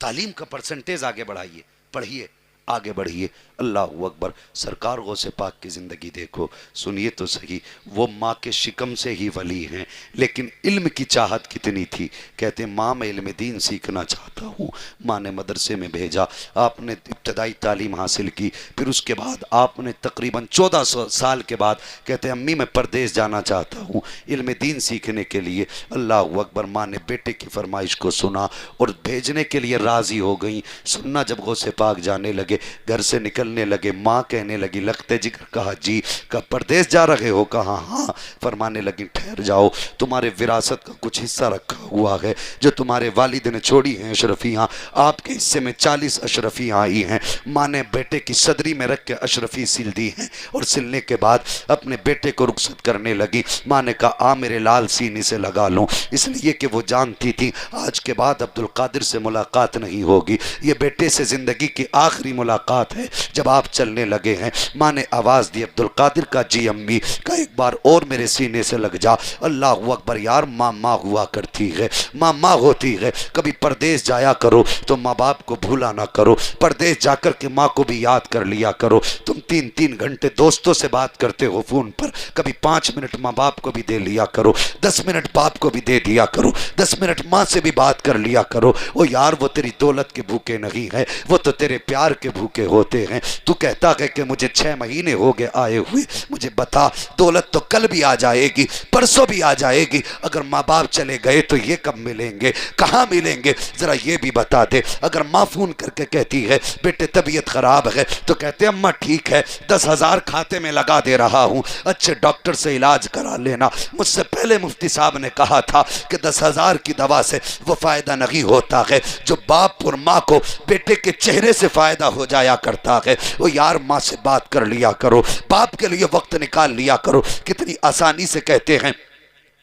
تعلیم کا پرسنٹیج آگے بڑھائیے, پڑھیے, آگے بڑھیے. اللہ اکبر. سرکار غوث پاک کی زندگی دیکھو, سنیے تو صحیح. وہ ماں کے شکم سے ہی ولی ہیں, لیکن علم کی چاہت کتنی تھی. کہتے ہیں ماں میں علم دین سیکھنا چاہتا ہوں. ماں نے مدرسے میں بھیجا, آپ نے ابتدائی تعلیم حاصل کی. پھر اس کے بعد آپ نے تقریباً 1400 سال کے بعد کہتے ہیں امی میں پردیس جانا چاہتا ہوں علم دین سیکھنے کے لیے. اللہ اکبر. ماں نے بیٹے کی فرمائش کو سنا اور بھیجنے کے لیے راضی ہو گئی. سننا جب غوث پاک جانے لگے, گھر سے نکلنے لگے, ماں کہنے لگی لگتے جگر. کہا جی. کہا پردیس جا رہے ہو؟ کہا ہاں. فرمانے لگی ٹھہر جاؤ, تمہارے وراثت کا کچھ حصہ رکھا ہوا ہے جو تمہارے والد نے چھوڑی ہیں اشرفیاں. آپ کے حصے میں 40 اشرفیاں آئی ہیں. ماں نے بیٹے کی صدری میں رکھ کے اشرفی سل دی ہیں اور سلنے کے بعد اپنے بیٹے کو رخصت کرنے لگی. ماں نے کہا آ میرے لال سینے سے لگا لوں, اس لیے کہ وہ جانتی تھی آج کے بعد عبدالقادر سے ملاقات نہیں ہوگی. یہ بیٹے سے زندگی کی آخری ملاقات ہے. جب آپ چلنے لگے ہیں ماں نے آواز دی عبدالقادر. کا جی امی. کا ایک بار اور میرے سینے سے لگ جا. اللہ اکبر. یار ماں ماں ہوا کرتی ہے, ماں ماں ہوتی ہے. کبھی پردیس جایا کرو تو ماں باپ کو بھولا نہ کرو. پردیس جا کر کے ماں کو بھی یاد کر لیا کرو. تم 3 گھنٹے دوستوں سے بات کرتے ہو فون پر, کبھی 5 منٹ ماں باپ کو بھی دے لیا کرو, 10 منٹ باپ کو بھی دے دیا کرو, 10 منٹ ماں سے بھی بات کر لیا کرو. او یار وہ تیری دولت کے بھوکے نہیں ہے, وہ تو تیرے پیار کے بھوکے ہوتے ہیں. تو کہتا ہے کہ مجھے 6 مہینے ہو گئے آئے ہوئے, مجھے بتا دولت تو کل بھی آ جائے گی, پرسوں بھی آ جائے گی. اگر ماں باپ چلے گئے تو یہ کب ملیں گے, کہاں ملیں گے؟ ذرا یہ بھی بتا دے. اگر ماں فون کر کے کہتی ہے بیٹے طبیعت خراب ہے تو کہتے ہیں اماں ٹھیک ہے 10,000 کھاتے میں لگا دے رہا ہوں, اچھے ڈاکٹر سے علاج کرا لینا. مجھ سے پہلے مفتی صاحب نے کہا تھا کہ 10,000 کی دوا سے وہ فائدہ نہیں ہوتا ہے جو باپ اور ماں کو بیٹے کے چہرے سے فائدہ ہو جایا کرتا ہے. وہ یار ماں سے بات کر لیا کرو, باپ کے لیے وقت نکال لیا کرو. کتنی آسانی سے کہتے ہیں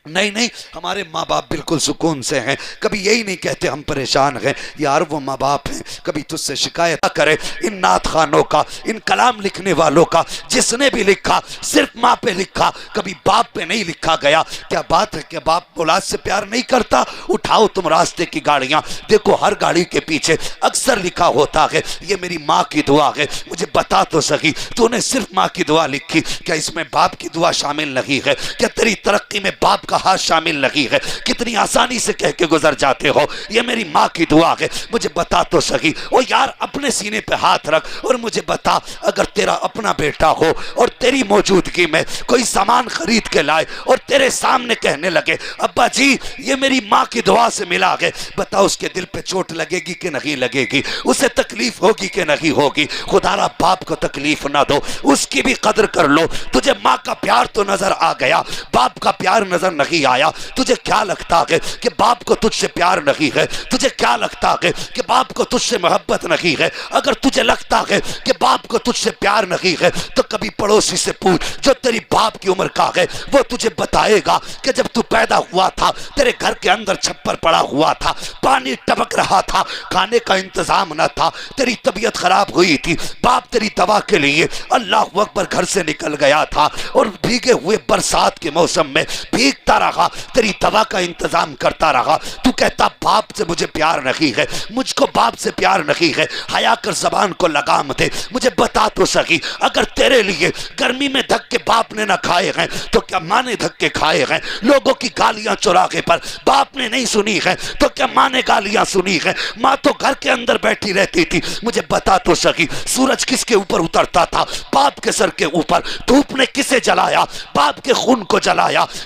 نہیں ہمارے ماں باپ بالکل سکون سے ہیں, کبھی یہی نہیں کہتے ہم پریشان ہیں. یار وہ ماں باپ ہیں, کبھی تجھ سے شکایت نہ کرے. ان نعت خانوں کا, ان کلام لکھنے والوں کا, جس نے بھی لکھا صرف ماں پہ لکھا, کبھی باپ پہ نہیں لکھا گیا. کیا بات ہے کہ باپ اولاد سے پیار نہیں کرتا؟ اٹھاؤ تم راستے کی گاڑیاں, دیکھو ہر گاڑی کے پیچھے اکثر لکھا ہوتا ہے یہ میری ماں کی دعا ہے. مجھے بتا تو صحیح, تو نے صرف ماں کی دعا لکھی, کیا اس میں باپ کی دعا شامل نہیں ہے؟ کیا تیری ترقی میں باپ کا ہاتھ شامل نہیں ہے؟ کتنی آسانی سے کہہ کے گزر جاتے ہو یہ میری ماں کی دعا ہے. مجھے بتا تو صحیح. او یار اپنے سینے پہ ہاتھ رکھ اور مجھے بتا, اگر تیرا اپنا بیٹا ہو اور تیری موجودگی میں کوئی سامان خرید کے لائے اور تیرے سامنے کہنے لگے ابا جی یہ میری ماں کی دعا سے ملا ہے, بتا اس کے دل پہ چوٹ لگے گی کہ نہیں لگے گی؟ اسے تکلیف ہوگی کہ نہیں ہوگی؟ خدا را باپ کو تکلیف نہ دو, اس کی بھی قدر کر لو. تجھے ماں کا پیار تو نظر آ گیا, باپ کا پیار نظر نہیں آیا. تجھے کیا لگتا ہے کہ باپ کو تجھ سے پیار نہیں ہے؟ تجھے کیا لگتا ہے کہ باپ کو تجھ سے محبت نہیں ہے؟ اگر تجھے لگتا ہے کہ باپ کو تجھ سے پیار نہیں ہے تو کبھی پڑوسی سے پوچھ جو تیری باپ کی عمر کا ہے, وہ تجھے بتائے گا کہ جب تو پیدا ہوا تھا تیرے گھر کے اندر چھپر پڑا ہوا تھا, پانی ٹپک رہا تھا, کھانے کا انتظام نہ تھا, تیری طبیعت خراب ہوئی تھی, باپ تیری دوا کے لیے اللہ اکبر گھر سے نکل گیا تھا اور بھیگے ہوئے برسات کے موسم میں بھیگتا رہا, تیری دوا کا انتظام کرتا رہا. تو کہتا باپ سے مجھے پیار نہیں ہے, مجھ کو باپ سے پیار نہیں ہے. حیا کر زبان کو لگام دے. مجھے بتا تو صحیح, اگر تیرے لیے گرمی میں دھکے باپ نے نہ کھائے ہیں تو کیا ماں نے دھکے کھائے ہیں؟ لوگوں کی گالیاں چوراہے پر باپ نے نہیں سنی ہے تو کیا ماں نے گالیاں سنی ہے؟ ماں تو گھر کے اندر بیٹھی رہتی تھی. مجھے بتا تو صحیح, سورج کس کے اوپر اترتا تھا؟ باپ کے سر کے اوپر. دھوپ نے کسے جلایا؟ باپ کے خون کو جلایا.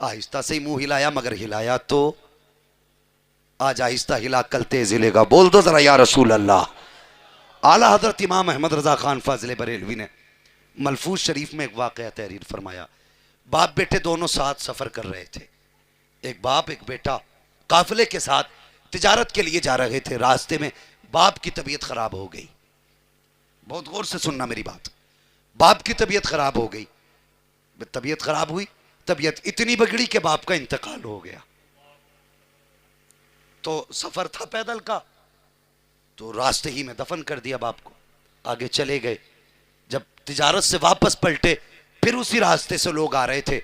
آہستہ سے ہی منہ ہلایا، مگر ہلایا تو آج آہستہ ہلا کل تیز ہلے گا. بول دو ذرا یا رسول اللہ. اعلیٰ حضرت امام احمد رضا خان فاضل بریلوی نے ملفوظ شریف میں ایک واقعہ تحریر فرمایا. باپ بیٹے دونوں ساتھ سفر کر رہے تھے. ایک باپ ایک بیٹا قافلے کے ساتھ تجارت کے لیے جا رہے تھے. راستے میں باپ کی طبیعت خراب ہو گئی. بہت غور سے سننا میری بات. باپ کی طبیعت خراب ہو گئی. طبیعت خراب ہوئی، طبیعت اتنی بگڑی کہ باپ کا انتقال ہو گیا. تو سفر تھا پیدل کا، تو راستے ہی میں دفن کر دیا باپ کو. آگے چلے گئے. جب تجارت سے واپس پلٹے پھر اسی راستے سے لوگ آ رہے تھے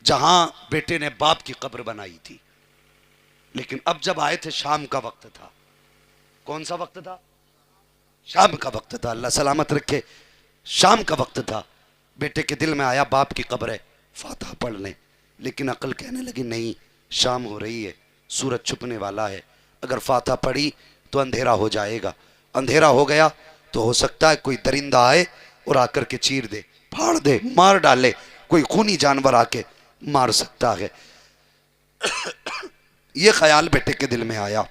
جہاں بیٹے نے باپ کی قبر بنائی تھی. لیکن اب جب آئے تھے شام کا وقت تھا. کون سا وقت تھا؟ شام کا وقت تھا. اللہ سلامت رکھے. شام کا وقت تھا. بیٹے کے دل میں آیا باپ کی قبر ہے، فاتحہ پڑھ لیں. لیکن عقل کہنے لگی نہیں، شام ہو رہی ہے، سورج چھپنے والا ہے، اگر فاتحہ پڑھی تو اندھیرا ہو جائے گا. اندھیرا ہو گیا تو ہو سکتا ہے کوئی درندہ آئے اور آ کر کے چیر دے، پھاڑ دے، مار ڈالے. کوئی خونی جانور آ کے مار سکتا ہے. یہ خیال بیٹے کے دل میں آیا.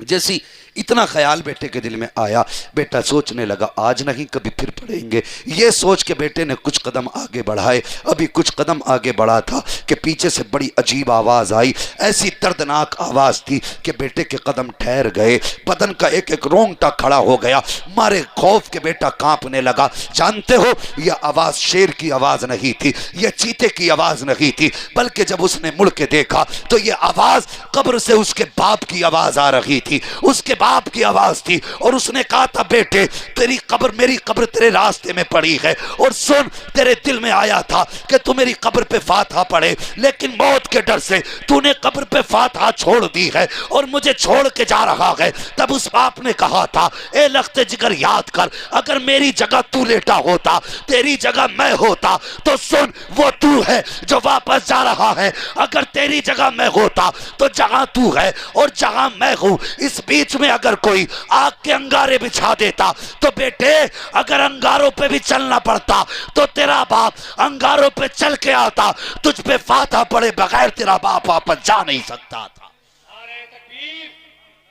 جیسی اتنا خیال بیٹے کے دل میں آیا، بیٹا سوچنے لگا آج نہیں کبھی پھر پڑھیں گے. یہ سوچ کے بیٹے نے کچھ قدم آگے بڑھائے. ابھی کچھ قدم آگے بڑھا تھا کہ پیچھے سے بڑی عجیب آواز آئی. ایسی دردناک آواز تھی کہ بیٹے کے قدم ٹھہر گئے. بدن کا ایک ایک رونگٹا کھڑا ہو گیا. مارے خوف کے بیٹا کانپنے لگا. جانتے ہو یہ آواز شیر کی آواز نہیں تھی، یہ چیتے کی آواز نہیں تھی، بلکہ جب اس نے مڑ کے دیکھا تو یہ آواز قبر سے اس کے باپ کی آواز آ رہی تھی. اس کے باپ کی آواز تھی اور اس نے کہا تھا بیٹے تیری قبر، میری قبر تیرے راستے میں پڑی ہے، اور سن تیرے دل میں آیا تھا کہ تو میری قبر پہ فاتحہ پڑھے، لیکن موت کے ڈر سے تو نے قبر پہ فاتحہ چھوڑ دی ہے اور مجھے چھوڑ کے جا رہا ہے. تب اس باپ نے کہا تھا اے لخت جگر یاد کر، اگر میری جگہ تو لیٹا ہوتا، تیری جگہ میں ہوتا، تو سن وہ تو ہے جو واپس جا رہا ہے. اگر تیری جگہ میں ہوتا تو جہاں تو ہے اور جہاں میں ہوں اس بیچ میں اگر کوئی آگ کے انگارے بچھا دیتا تو بیٹے اگر انگاروں پہ بھی چلنا پڑتا تو تیرا باپ انگاروں پہ چل کے آتا. تجھ پہ فاتحہ پڑے بغیر تیرا باپ واپس جا نہیں سکتا تھا. نعرہ تکبیر،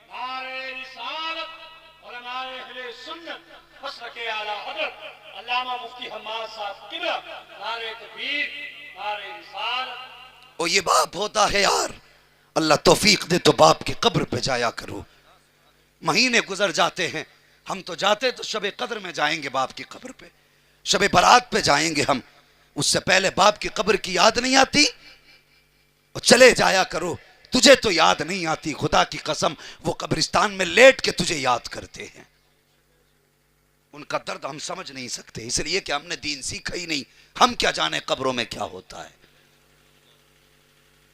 نعرہ رسالت، علماء اہل سنت، مسلک اعلیٰ حضرت علامہ مفتی حماد صاحب قبلہ، نعرہ تکبیر، نعرہ رسالت. اور یہ باپ ہوتا ہے یار. اللہ توفیق دے تو باپ کی قبر پہ جایا کرو. مہینے گزر جاتے ہیں، ہم تو جاتے تو شب قدر میں جائیں گے باپ کی قبر پہ، شب برات پہ جائیں گے ہم. اس سے پہلے باپ کی قبر کی یاد نہیں آتی؟ اور چلے جایا کرو. تجھے تو یاد نہیں آتی، خدا کی قسم وہ قبرستان میں لیٹ کے تجھے یاد کرتے ہیں. ان کا درد ہم سمجھ نہیں سکتے، اس لیے کہ ہم نے دین سیکھا ہی نہیں. ہم کیا جانے قبروں میں کیا ہوتا ہے،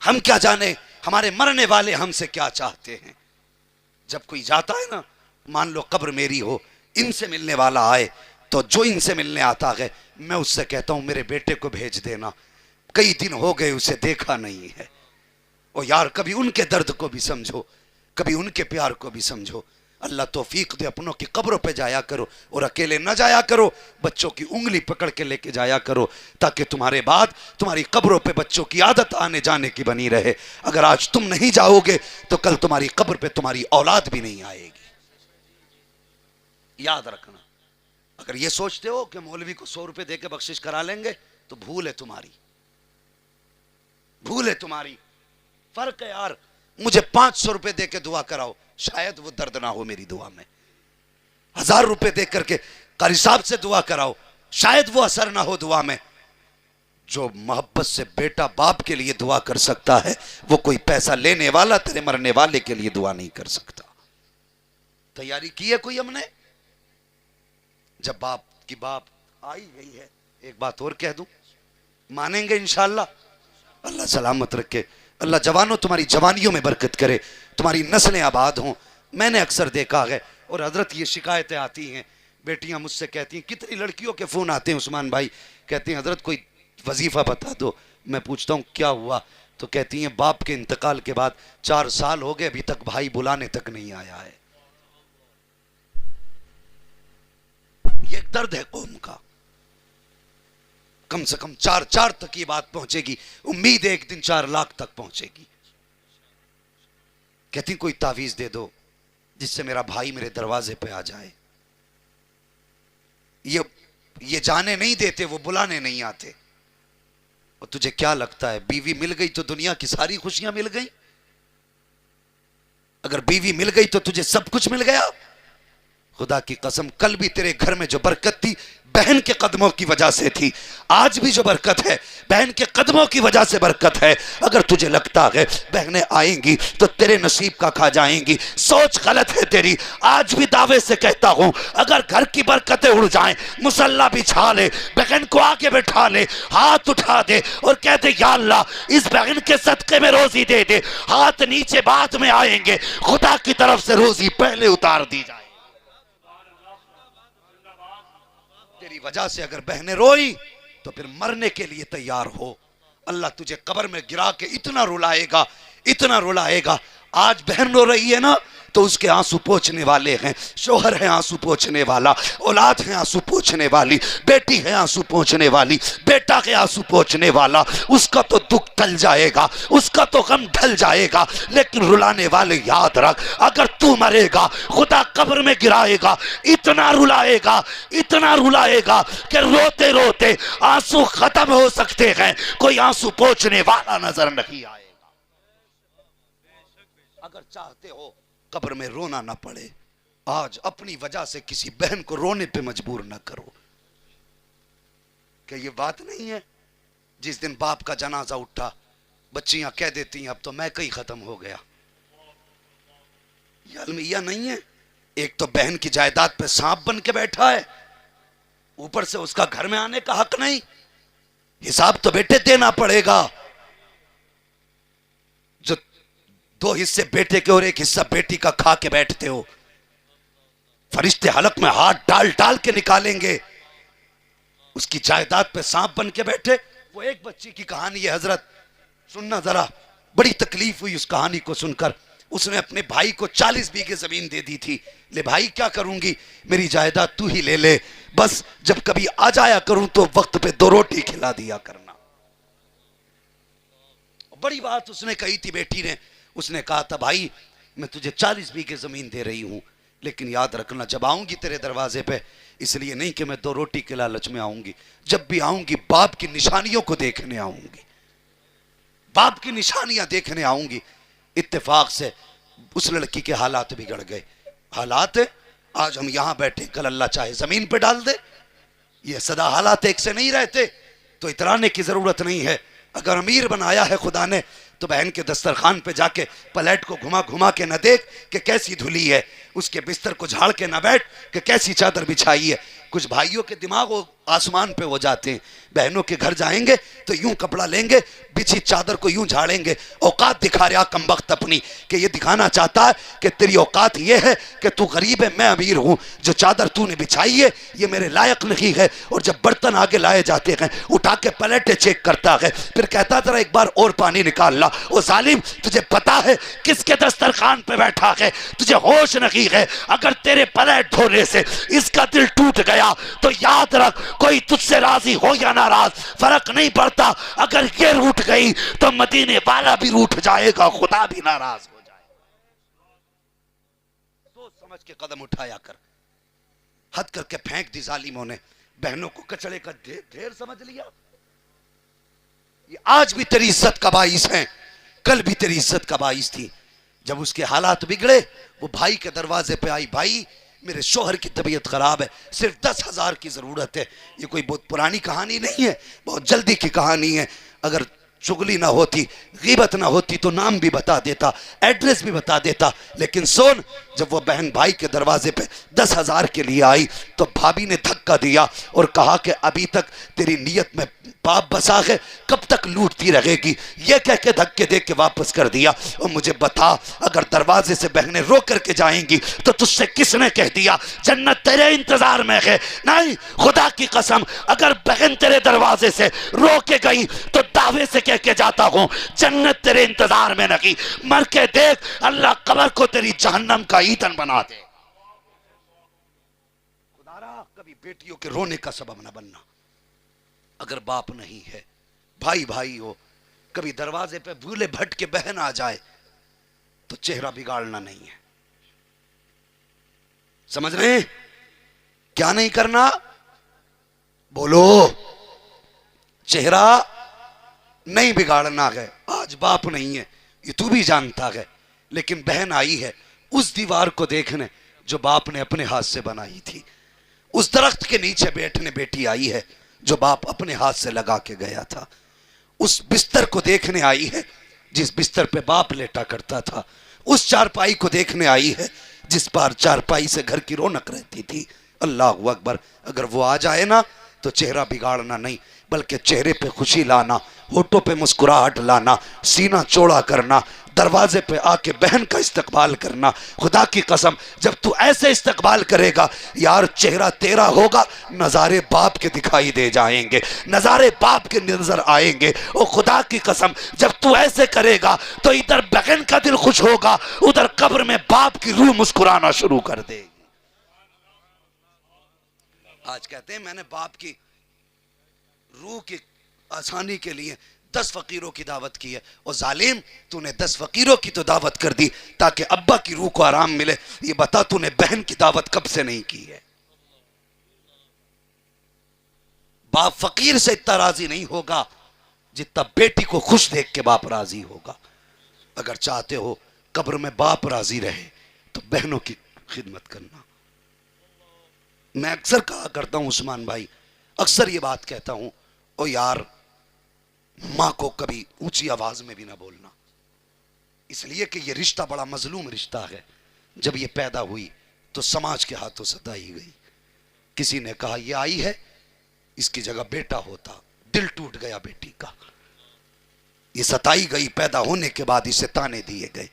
ہم کیا جانے ہمارے مرنے والے ہم سے کیا چاہتے ہیں. جب کوئی جاتا ہے نا، مان لو قبر میری ہو، ان سے ملنے والا آئے تو جو ان سے ملنے آتا ہے میں اس سے کہتا ہوں میرے بیٹے کو بھیج دینا، کئی دن ہو گئے اسے دیکھا نہیں ہے. اور یار کبھی ان کے درد کو بھی سمجھو، کبھی ان کے پیار کو بھی سمجھو. اللہ توفیق دے اپنوں کی قبروں پہ جایا کرو، اور اکیلے نہ جایا کرو، بچوں کی انگلی پکڑ کے لے کے جایا کرو، تاکہ تمہارے بعد تمہاری قبروں پہ بچوں کی عادت آنے جانے کی بنی رہے. اگر آج تم نہیں جاؤ گے تو کل تمہاری قبر پہ تمہاری اولاد بھی نہیں آئے گی. یاد رکھنا. اگر یہ سوچتے ہو کہ مولوی کو 100 روپے دے کے بخشش کرا لیں گے تو بھول ہے تمہاری، بھول ہے تمہاری. فرق ہے یار، مجھے 500 روپے دے کے دعا کراؤ، شاید وہ درد نہ ہو میری دعا میں. 1000 روپے دے کر کے قاری صاحب سے دعا کراؤ، شاید وہ اثر نہ ہو دعا میں. جو محبت سے بیٹا باپ کے لیے دعا کر سکتا ہے وہ کوئی پیسہ لینے والا تیرے مرنے والے کے لیے دعا نہیں کر سکتا. تیاری کی ہے کوئی ہم نے؟ جب باپ کی باپ آئی گئی ہے، ایک بات اور کہہ دوں، مانیں گے انشاءاللہ؟ اللہ سلامت رکھے. اللہ جوانوں تمہاری جوانیوں میں برکت کرے، تمہاری نسلیں آباد ہوں. میں نے اکثر دیکھا ہے، اور حضرت یہ شکایتیں آتی ہیں، بیٹیاں مجھ سے کہتی ہیں، کتنی لڑکیوں کے فون آتے ہیں عثمان بھائی، کہتی ہیں حضرت کوئی وظیفہ بتا دو. میں پوچھتا ہوں کیا ہوا؟ تو کہتی ہیں باپ کے انتقال کے بعد 4 سال ہو گئے ابھی تک بھائی بلانے تک نہیں آیا ہے. یہ ایک درد ہے قوم کا. کم سے کم 4 تک یہ بات پہنچے گی، امید ہے ایک دن 4 لاکھ تک پہنچے گی۔ کہتی کوئی تعویذ دے دو جس سے میرا بھائی میرے دروازے پہ آ جائے۔ یہ جانے نہیں دیتے، وہ بلانے نہیں آتے۔ اور تجھے کیا لگتا ہے بیوی مل گئی تو دنیا کی ساری خوشیاں مل گئی؟ اگر بیوی مل گئی تو تجھے سب کچھ مل گیا؟ خدا کی قسم کل بھی تیرے گھر میں جو برکت تھی بہن کے قدموں کی وجہ سے تھی، آج بھی جو برکت ہے بہن کے قدموں کی وجہ سے برکت ہے۔ اگر تجھے لگتا ہے بہنیں آئیں گی تو تیرے نصیب کا کھا جائیں گی، سوچ غلط ہے تیری۔ آج بھی دعوے سے کہتا ہوں اگر گھر کی برکتیں اڑ جائیں، مصلی بچھا لے، بہن کو آگے بٹھا لے، ہاتھ اٹھا دے اور کہہ دے یا اللہ اس بہن کے صدقے میں روزی دے دے۔ ہاتھ نیچے بعد میں آئیں گے، خدا کی طرف سے روزی پہلے اتار دی جائے۔ تیری وجہ سے اگر بہنیں روئی تو پھر مرنے کے لیے تیار ہو، اللہ تجھے قبر میں گرا کے اتنا رلائے گا، اتنا رلائے گا۔ آج بہن رو رہی ہے نا تو اس کے آنسو پوچھنے والے ہیں، شوہر ہے آنسو پوچھنے والا، اولاد ہے آنسو پوچھنے والی، بیٹی ہے آنسو پوچھنے والی، بیٹا ہے آنسو پوچھنے والا۔ اس کا تو دکھ ٹل جائے گا، اس کا تو غم ڈھل جائے گا، لیکن رلانے والے یاد رکھ اگر تو مرے گا خدا قبر میں گرائے گا، اتنا رلائے گا، اتنا رلائے گا کہ روتے روتے آنسو ختم ہو سکتے ہیں، کوئی آنسو پوچھنے والا نظر نہیں آئے گا۔ اگر چاہتے ہو قبر میں رونا نہ پڑے، آج اپنی وجہ سے کسی بہن کو رونے پہ مجبور نہ کرو۔ کہ یہ بات نہیں ہے جس دن باپ کا جنازہ اٹھا بچیاں کہہ دیتی ہیں اب تو میں کہیں ختم ہو گیا۔ یہ المیہ نہیں ہے، ایک تو بہن کی جائیداد پہ سانپ بن کے بیٹھا ہے، اوپر سے اس کا گھر میں آنے کا حق نہیں۔ حساب تو بیٹے دینا پڑے گا۔ جو 2 حصے بیٹے کے اور 1 حصہ بیٹی کا کھا کے بیٹھتے ہو، فرشتے حلق میں ہاتھ ڈال ڈال کے نکالیں گے۔ اس کی جائیداد پہ سانپ بن کے بیٹھے۔ وہ ایک بچی کی کہانی ہے حضرت، سننا ذرا، بڑی تکلیف ہوئی اس کہانی کو سن کر۔ اس نے اپنے بھائی کو 40 بیگھے زمین دے دی تھی، لے بھائی کیا کروں گی، میری جائیداد تو ہی لے لے، بس جب کبھی آ جایا کروں تو وقت پہ 2 روٹی کھلا دیا کرنا۔ بڑی بات اس نے کہی تھی بیٹی نے، اس نے کہا تھا بھائی میں تجھے 40 بیگھے زمین دے رہی ہوں، لیکن یاد رکھنا جب آؤں گی تیرے دروازے پہ اس لیے نہیں کہ میں 2 روٹی کے لالچ میں آؤں گی، جب بھی آؤں گی باپ کی نشانیوں کو دیکھنے آؤں گی، باپ کی نشانیاں دیکھنے آؤں گی۔ اتفاق سے اس لڑکی کے حالات بگڑ گئے۔ حالات آج ہم یہاں بیٹھے، کل اللہ چاہے زمین پہ ڈال دے۔ یہ سدا حالات ایک سے نہیں رہتے، تو اترانے کی ضرورت نہیں ہے۔ اگر امیر بنایا ہے خدا نے تو بہن کے دسترخوان پہ جا کے پلیٹ کو گھما گھما کے نہ دیکھ کہ کیسی دھلی ہے، اس کے بستر کو جھاڑ کے نہ بیٹھ کہ کیسی چادر بچھائی ہے۔ کچھ بھائیوں کے دماغ آسمان پہ ہو جاتے ہیں، بہنوں کے گھر جائیں گے تو یوں کپڑا لیں گے، بچھی چادر کو یوں جھاڑیں گے۔ اوقات دکھا رہا کمبخت اپنی، کہ یہ دکھانا چاہتا ہے کہ تیری اوقات یہ ہے کہ تو غریب ہے میں امیر ہوں، جو چادر تو نے بچھائی ہے یہ میرے لائق نہیں ہے۔ اور جب برتن آگے لائے جاتے ہیں اٹھا کے پلیٹیں چیک کرتا ہے، پھر کہتا ذرا ایک بار اور پانی نکال لا۔ او ظالم تجھے پتا ہے کس کے دسترخوان پہ بیٹھا ہے، تجھے ہوش نہیں ہے۔ اگر تیرے پلیٹ دھونے سے اس کا دل ٹوٹ گیا تو یاد رکھ کوئی تجھ سے راضی ہو یا ناراض فرق نہیں پڑتا، اگر یہ روٹ گئی تو مدینے والا بھی روٹ جائے گا، خدا بھی ناراض ہو جائے گا۔ سوچ سمجھ کے قدم اٹھایا کر۔ حد کر کے پھینک دی ظالموں نے، بہنوں کو کچڑے کا ڈھیر سمجھ لیا۔ یہ آج بھی تیری عزت کا باعث ہیں، کل بھی تیری عزت کا باعث تھی۔ جب اس کے حالات بگڑے وہ بھائی کے دروازے پہ آئی، بھائی میرے شوہر کی طبیعت خراب ہے، صرف 10,000 کی ضرورت ہے۔ یہ کوئی بہت پرانی کہانی نہیں ہے، بہت جلدی کی کہانی ہے۔ اگر چغلی نہ ہوتی، غیبت نہ ہوتی تو نام بھی بتا دیتا، ایڈریس بھی بتا دیتا، لیکن سن جب وہ بہن بھائی کے دروازے پہ 10,000 کے لیے آئی تو بھابی نے دھکا دیا اور کہا کہ ابھی تک تیری نیت میں پاپ بسا ہے، کب تک لوٹتی رہے گی؟ یہ کہہ کے دھکے دے کے واپس کر دیا۔ اور مجھے بتا اگر دروازے سے بہنیں رو کر کے جائیں گی تو تجھ سے کس نے کہہ دیا جنت تیرے انتظار میں ہے؟ نہیں، خدا کی قسم اگر بہن تیرے دروازے سے رو کے گئی تو دعوے سے کہہ کے جاتا ہوں جنت تیرے انتظار میں نہیں، مر کے دیکھ اللہ قبر کو تیری جہنم کا ایندھن بنا دے۔ خدا را کبھی بیٹیوں کے رونے کا سبب نہ بننا۔ اگر باپ نہیں ہے، بھائی بھائی ہو، کبھی دروازے پہ بھولے بھٹ کے بہن آ جائے تو چہرہ بگاڑنا نہیں ہے. سمجھ رہے ہیں؟ کیا نہیں کرنا؟ بولو. چہرہ نہیں بگاڑنا ہے. آج باپ نہیں ہے، یہ تو بھی جانتا ہے، لیکن بہن آئی ہے اس دیوار کو دیکھنے جو باپ نے اپنے ہاتھ سے بنائی تھی. اس درخت کے نیچے بیٹھنے بیٹی آئی ہے جو باپ اپنے ہاتھ سے لگا کے گیا تھا. اس بستر کو دیکھنے آئی ہے جس بستر پہ باپ لیٹا کرتا تھا. اس چارپائی کو دیکھنے آئی ہے جس پر چارپائی سے گھر کی رونق رہتی تھی. اللہ اکبر. اگر وہ آ جائے نا تو چہرہ بگاڑنا نہیں، بلکہ چہرے پہ خوشی لانا، ہونٹوں پہ مسکراہٹ لانا، سینہ چوڑا کرنا، دروازے پہ آ کے بہن کا استقبال کرنا. خدا کی قسم جب تو ایسے استقبال کرے گا یار، چہرہ تیرا ہوگا، نظارے باپ کے دکھائی دے جائیں گے، نظارے باپ کے نظر آئیں گے. اور خدا کی قسم جب تو ایسے کرے گا تو ادھر بہن کا دل خوش ہوگا، ادھر قبر میں باپ کی روح مسکرانا شروع کر دے گی. آج کہتے ہیں میں نے باپ کی روح کی آسانی کے لیے 10 فقیروں کی دعوت کی ہے. اور ظالم، تو نے 10 فقیروں کی تو دعوت کر دی تاکہ ابا کی روح کو آرام ملے. یہ بتا تو نے بہن کی دعوت کب سے نہیں کی ہے؟ باپ فقیر سے اتنا راضی نہیں ہوگا جتنا بیٹی کو خوش دیکھ کے باپ راضی ہوگا. اگر چاہتے ہو قبر میں باپ راضی رہے تو بہنوں کی خدمت کرنا. میں اکثر کہا کرتا ہوں عثمان بھائی، اکثر یہ بات کہتا ہوں، او یار ماں کو کبھی اونچی آواز میں بھی نہ بولنا، اس لیے کہ یہ رشتہ بڑا مظلوم رشتہ ہے. جب یہ پیدا ہوئی تو سماج کے ہاتھوں ستائی گئی. کسی نے کہا یہ آئی ہے، اس کی جگہ بیٹا ہوتا. دل ٹوٹ گیا بیٹی کا. یہ ستائی گئی، پیدا ہونے کے بعد اسے تانے دیے گئے.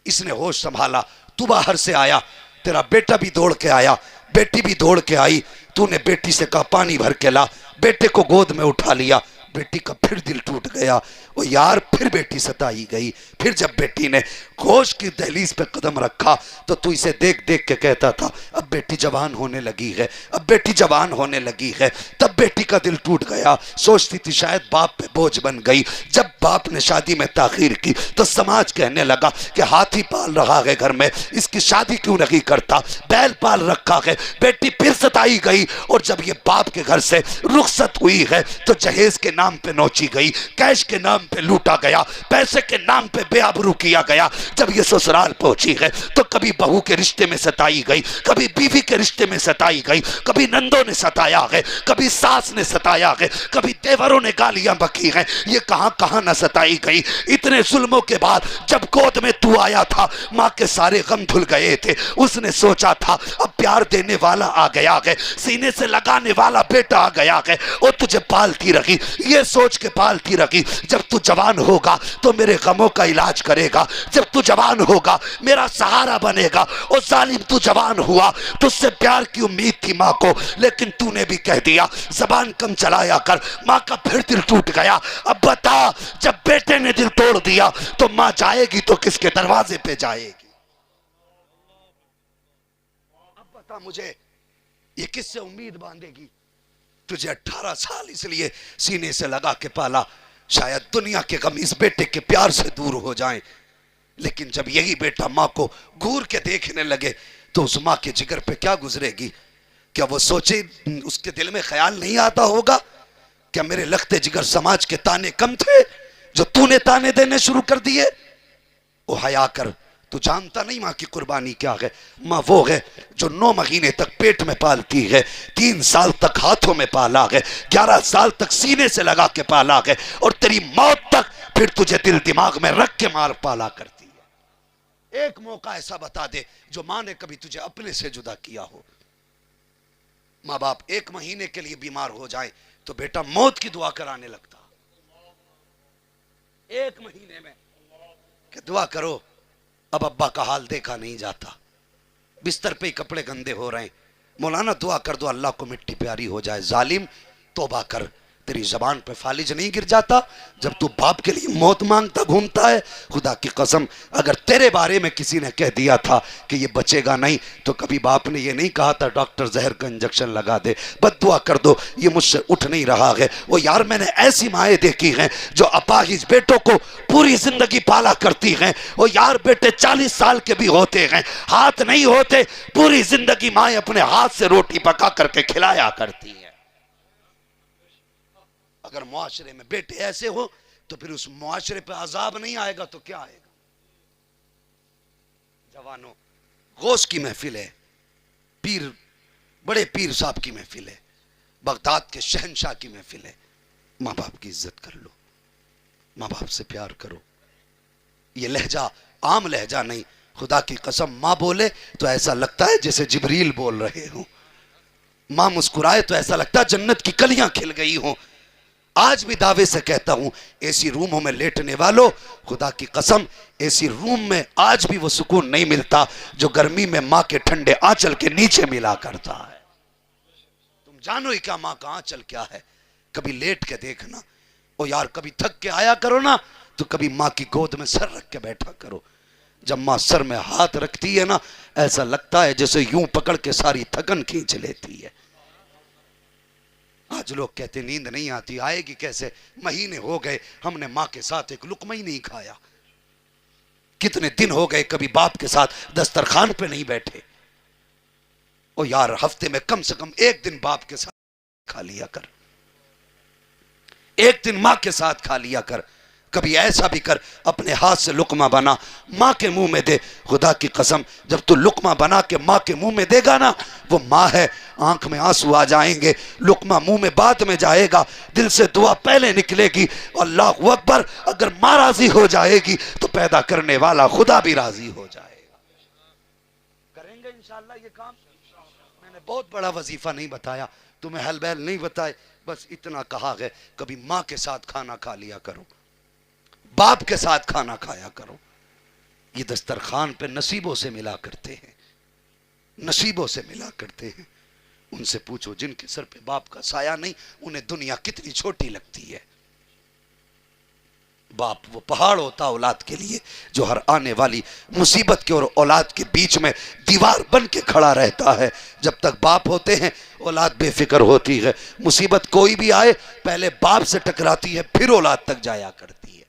اس نے ہوش سنبھالا، تو باہر سے آیا، تیرا بیٹا بھی دوڑ کے آیا، بیٹی بھی دوڑ کے آئی. تو نے بیٹی سے کہا پانی بھر کے لا، بیٹے کو گود میں اٹھا لیا. بیٹی کا پھر دل ٹوٹ گیا. وہ یار پھر بیٹی ستائی گئی. پھر جب بیٹی نے ہوش کی دہلیز پہ قدم رکھا تو اسے دیکھ دیکھ کے کہتا تھا اب بیٹی جوان ہونے لگی ہے، اب بیٹی جوان ہونے لگی ہے. تب بیٹی کا دل ٹوٹ گیا. سوچتی تھی شاید باپ پہ بوجھ بن گئی. جب باپ نے شادی میں تاخیر کی تو سماج کہنے لگا کہ ہاتھی پال رہا ہے گھر میں، اس کی شادی کیوں نہیں کرتا، بیل پال رکھا ہے. بیٹی پھر ستائی گئی. اور جب یہ باپ کے گھر سے رخصت ہوئی ہے تو جہیز کے نام پہ نوچی گئی، کیش کے نام پہ لوٹا گیا، پیسے کے نام پہ بے آبرو کیا گیا. جب یہ سسرال پہنچی ہے تو کبھی بہو کے رشتے میں ستائی گئی، کبھی بیوی کے رشتے میں ستائی گئی، کبھی نندوں نے ستایا ہے، کبھی ساس نے ستایا ہے، کبھی دیوروں نے گالیاں بکی ہیں. یہ کہاں کہاں نہ ستائی گئی. اتنے ظلموں کے بعد جب گود میں تو آیا تھا ماں کے سارے غم دھل گئے تھے. اس نے سوچا تھا اب پیار دینے والا آ گیا ہے، سینے سے لگانے والا بیٹا آ گیا ہے، اور تجھے پالتی رہی، یہ سوچ کے پالتی رہی جب تو جوان ہوگا تو میرے غموں کا علاج کرے گا، جب تو جوان ہوگا میرا سہارا بنے گا. اور ظالم تو جوان ہوا، تو اس سے پیار کی امید تھی ماں کو، لیکن تو نے بھی کہہ دیا زبان کم چلایا کر. ماں کا پھر دل ٹوٹ گیا. اب بتا جب بیٹے نے دل توڑ دیا تو ماں جائے گی تو کس کے دروازے پہ جائے گی؟ اب بتا مجھے یہ کس سے امید باندھے گی؟ تجھے 18 سال اس لیے سینے سے لگا کے پالا شاید دنیا کے غم اس بیٹے کے پیار سے دور ہو جائیں. لیکن جب یہی بیٹا ماں کو گور کے دیکھنے لگے تو اس ماں کے جگر پہ کیا گزرے گی؟ کیا وہ سوچے، اس کے دل میں خیال نہیں آتا ہوگا کیا میرے لختے جگر سماج کے تانے کم تھے جو تو نے تانے دینے شروع کر دیے؟ او حیا کر، تو جانتا نہیں ماں کی قربانی کیا ہے. ماں وہ ہے جو 9 مہینے تک پیٹ میں پالتی ہے، 3 سال تک ہاتھوں میں پالا ہے، 11 سال تک سینے سے لگا کے پالا ہے، اور تیری موت تک پھر تجھے دل دماغ میں رکھ کے مار پالا کرتی ہے. ایک موقع ایسا بتا دے جو ماں نے کبھی تجھے اپنے سے جدا کیا ہو. ماں باپ 1 مہینے کے لیے بیمار ہو جائیں تو بیٹا موت کی دعا کرانے لگتا. 1 مہینے میں کہ دعا کرو اب ابا کا حال دیکھا نہیں جاتا، بستر پہ ہی کپڑے گندے ہو رہے ہیں، مولانا دعا کر دو اللہ کو مٹی پیاری ہو جائے. ظالم توبہ کر، تیری زبان پہ فالج نہیں گر جاتا جب تو باپ کے لیے موت مانگتا گھومتا ہے؟ خدا کی قسم اگر تیرے بارے میں کسی نے کہہ دیا تھا کہ یہ بچے گا نہیں تو کبھی باپ نے یہ نہیں کہا تھا ڈاکٹر زہر کا انجیکشن لگا دے، بد دعا کر دو یہ مجھ سے اٹھ نہیں رہا ہے۔ وہ یار میں نے ایسی مائیں دیکھی ہیں جو اپاہج بیٹوں کو پوری زندگی پالا کرتی ہیں، وہ یار بیٹے 40 سال کے بھی ہوتے ہیں، ہاتھ نہیں ہوتے، پوری زندگی مائیں اپنے ہاتھ سے روٹی پکا کر کے کھلایا کرتی ہیں۔ اگر معاشرے میں بیٹے ایسے ہو تو پھر اس معاشرے پہ عذاب نہیں آئے گا تو کیا آئے گا؟ جوانوں، غوث کی محفل ہے، پیر بڑے پیر صاحب کی محفل ہے، بغداد کے شہنشاہ کی محفل ہے۔ ماں باپ کی عزت کر لو، ماں باپ سے پیار کرو۔ یہ لہجہ عام لہجہ نہیں، خدا کی قسم ماں بولے تو ایسا لگتا ہے جیسے جبریل بول رہے ہوں، ماں مسکرائے تو ایسا لگتا ہے جنت کی کلیاں کھل گئی ہوں۔ آج بھی دعوے سے کہتا ہوں ایسی روموں میں لیٹنے والوں، خدا کی قسم ایسی روم میں آج بھی وہ سکون نہیں ملتا جو گرمی میں ماں کے ٹھنڈے آنچل کے نیچے ملا کرتا ہے۔ تم جانو ہی کیا ماں کا آنچل کیا ہے، کبھی لیٹ کے دیکھنا، او یار کبھی تھک کے آیا کرو نا تو کبھی ماں کی گود میں سر رکھ کے بیٹھا کرو۔ جب ماں سر میں ہاتھ رکھتی ہے نا ایسا لگتا ہے جیسے یوں پکڑ کے ساری تھکن کھینچ لیتی ہے۔ آج لوگ کہتے نیند نہیں آتی، آئے گی کیسے؟ مہینے ہو گئے ہم نے ماں کے ساتھ ایک لقمہ ہی نہیں کھایا، کتنے دن ہو گئے کبھی باپ کے ساتھ دسترخوان پہ نہیں بیٹھے۔ او یار ہفتے میں کم سے کم ایک دن باپ کے ساتھ کھا لیا کر، ایک دن ماں کے ساتھ کھا لیا کر۔ کبھی ایسا بھی کر اپنے ہاتھ سے لقمہ بنا ماں کے منہ میں دے۔ خدا کی قسم جب تو لقمہ بنا کے ماں کے منہ میں دے گا نا، وہ ماں ہے، آنکھ میں آنسو آ جائیں گے، لقمہ منہ میں بعد میں جائے گا، دل سے دعا پہلے نکلے گی۔ اللہ اکبر، اگر ماں راضی ہو جائے گی تو پیدا کرنے والا خدا بھی راضی ہو جائے گا۔ کریں گے انشاءاللہ یہ کام؟ میں نے بہت بڑا وظیفہ نہیں بتایا، تمہیں حل بیل نہیں بتائے، بس اتنا کہا ہے کبھی ماں کے ساتھ کھانا کھا لیا کرو، باپ کے ساتھ کھانا کھایا کرو۔ یہ دسترخوان پہ نصیبوں سے ملا کرتے ہیں، نصیبوں سے ملا کرتے ہیں۔ ان سے پوچھو جن کے سر پہ باپ کا سایہ نہیں انہیں دنیا کتنی چھوٹی لگتی ہے۔ باپ وہ پہاڑ ہوتا اولاد کے لیے جو ہر آنے والی مصیبت کے اور اولاد کے بیچ میں دیوار بن کے کھڑا رہتا ہے۔ جب تک باپ ہوتے ہیں اولاد بے فکر ہوتی ہے، مصیبت کوئی بھی آئے پہلے باپ سے ٹکراتی ہے پھر اولاد تک جایا کرتی ہے۔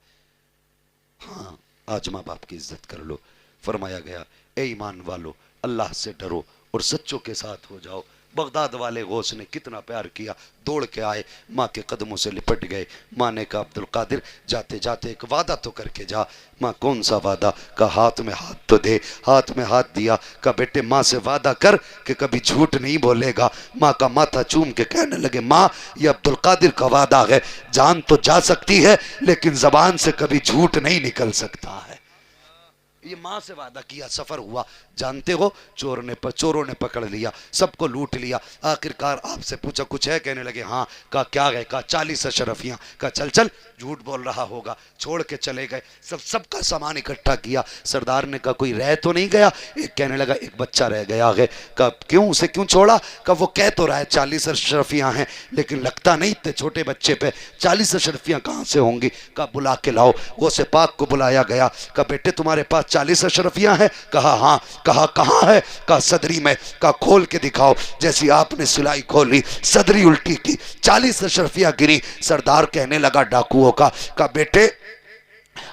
ہاں آج ماں باپ کی عزت کر لو۔ فرمایا گیا اے ایمان والو اللہ سے ڈرو اور سچوں کے ساتھ ہو جاؤ۔ بغداد والے غوث نے کتنا پیار کیا، دوڑ کے آئے ماں کے قدموں سے لپٹ گئے۔ ماں نے کہا عبدالقادر جاتے جاتے ایک وعدہ تو کر کے جا۔ ماں کون سا وعدہ؟ کہا ہاتھ میں ہاتھ تو دے۔ ہاتھ میں ہاتھ دیا، کہا بیٹے ماں سے وعدہ کر کہ کبھی جھوٹ نہیں بولے گا۔ ماں کا ماتھا چوم کے کہنے لگے ماں یہ عبدالقادر کا وعدہ ہے، جان تو جا سکتی ہے لیکن زبان سے کبھی جھوٹ نہیں نکل سکتا ہے۔ یہ ماں سے وعدہ کیا، سفر ہوا، جانتے ہو چوروں نے پکڑ لیا، سب کو لوٹ لیا۔ آخرکار آپ سے پوچھا کچھ ہے؟ کہنے لگے ہاں۔ کہا کیا گئے؟ کہا 40 اشرفیاں۔ کہا چل چل جھوٹ بول رہا ہوگا، چھوڑ کے چلے گئے۔ سب کا سامان اکٹھا کیا۔ سردار نے کہا کوئی رہ تو نہیں گیا؟ ایک کہنے لگا ایک بچہ رہ گیا ہے۔ کہا کیوں، اسے کیوں چھوڑا؟ کہا وہ کہہ تو رہا ہے 40 اشرفیاں ہیں لیکن لگتا نہیں اتنے چھوٹے بچے پہ 40 اشرفیاں کہاں سے ہوں گی؟ کہا بلا کے لاؤ۔ غوث پاک کو بلایا گیا۔ کہا بیٹے تمہارے پاس 40 اشرفیاں ہیں؟ کہا ہاں۔ کہا کہاں ہے؟ کہا صدری میں۔ کہا کھول کے دکھاؤ۔ جیسی آپ نے سلائی کھولی صدری الٹی کی، 40 اشرفیاں گری۔ سردار کہنے لگا ڈاکوؤں کا، کہا بیٹے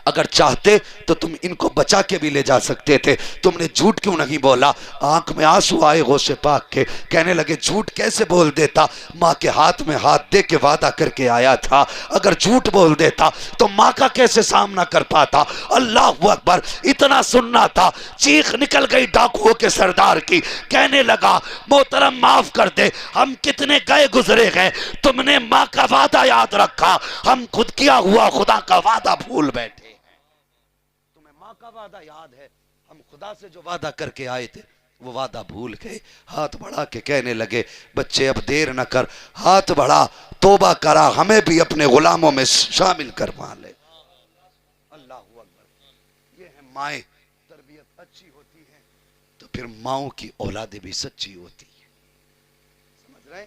اگر چاہتے تو تم ان کو بچا کے بھی لے جا سکتے تھے، تم نے جھوٹ کیوں نہیں بولا؟ آنکھ میں آنسو آئے غوث پاک کے، کہنے لگے جھوٹ کیسے بول دیتا؟ ماں کے ہاتھ میں ہاتھ دے کے وعدہ کر کے آیا تھا، اگر جھوٹ بول دیتا تو ماں کا کیسے سامنا کر پاتا؟ اللہ اکبر، اتنا سننا تھا، چیخ نکل گئی ڈاکوؤں کے سردار کی، کہنے لگا محترم معاف کر دے، ہم کتنے گئے گزرے گئے، تم نے ماں کا وعدہ یاد رکھا، ہم خود کیا ہوا خدا کا وعدہ بھول بیٹھے۔ تمہیں ماں کا وعدہ یاد ہے، ہم خدا سے جو وعدہ کر کے آئے تھے وہ وعدہ بھول گئے۔ ہاتھ بڑھا کے کہنے لگے بچے اب دیر نہ کر، ہاتھ بڑھا توبہ کرا، ہمیں بھی اپنے غلاموں میں شامل کروا لے۔ اللہ اکبر، یہ ہے مائیں، تربیت اچھی ہوتی ہے تو پھر ماؤں کی اولادیں بھی سچی ہوتی ہیں۔ سمجھ رہے؟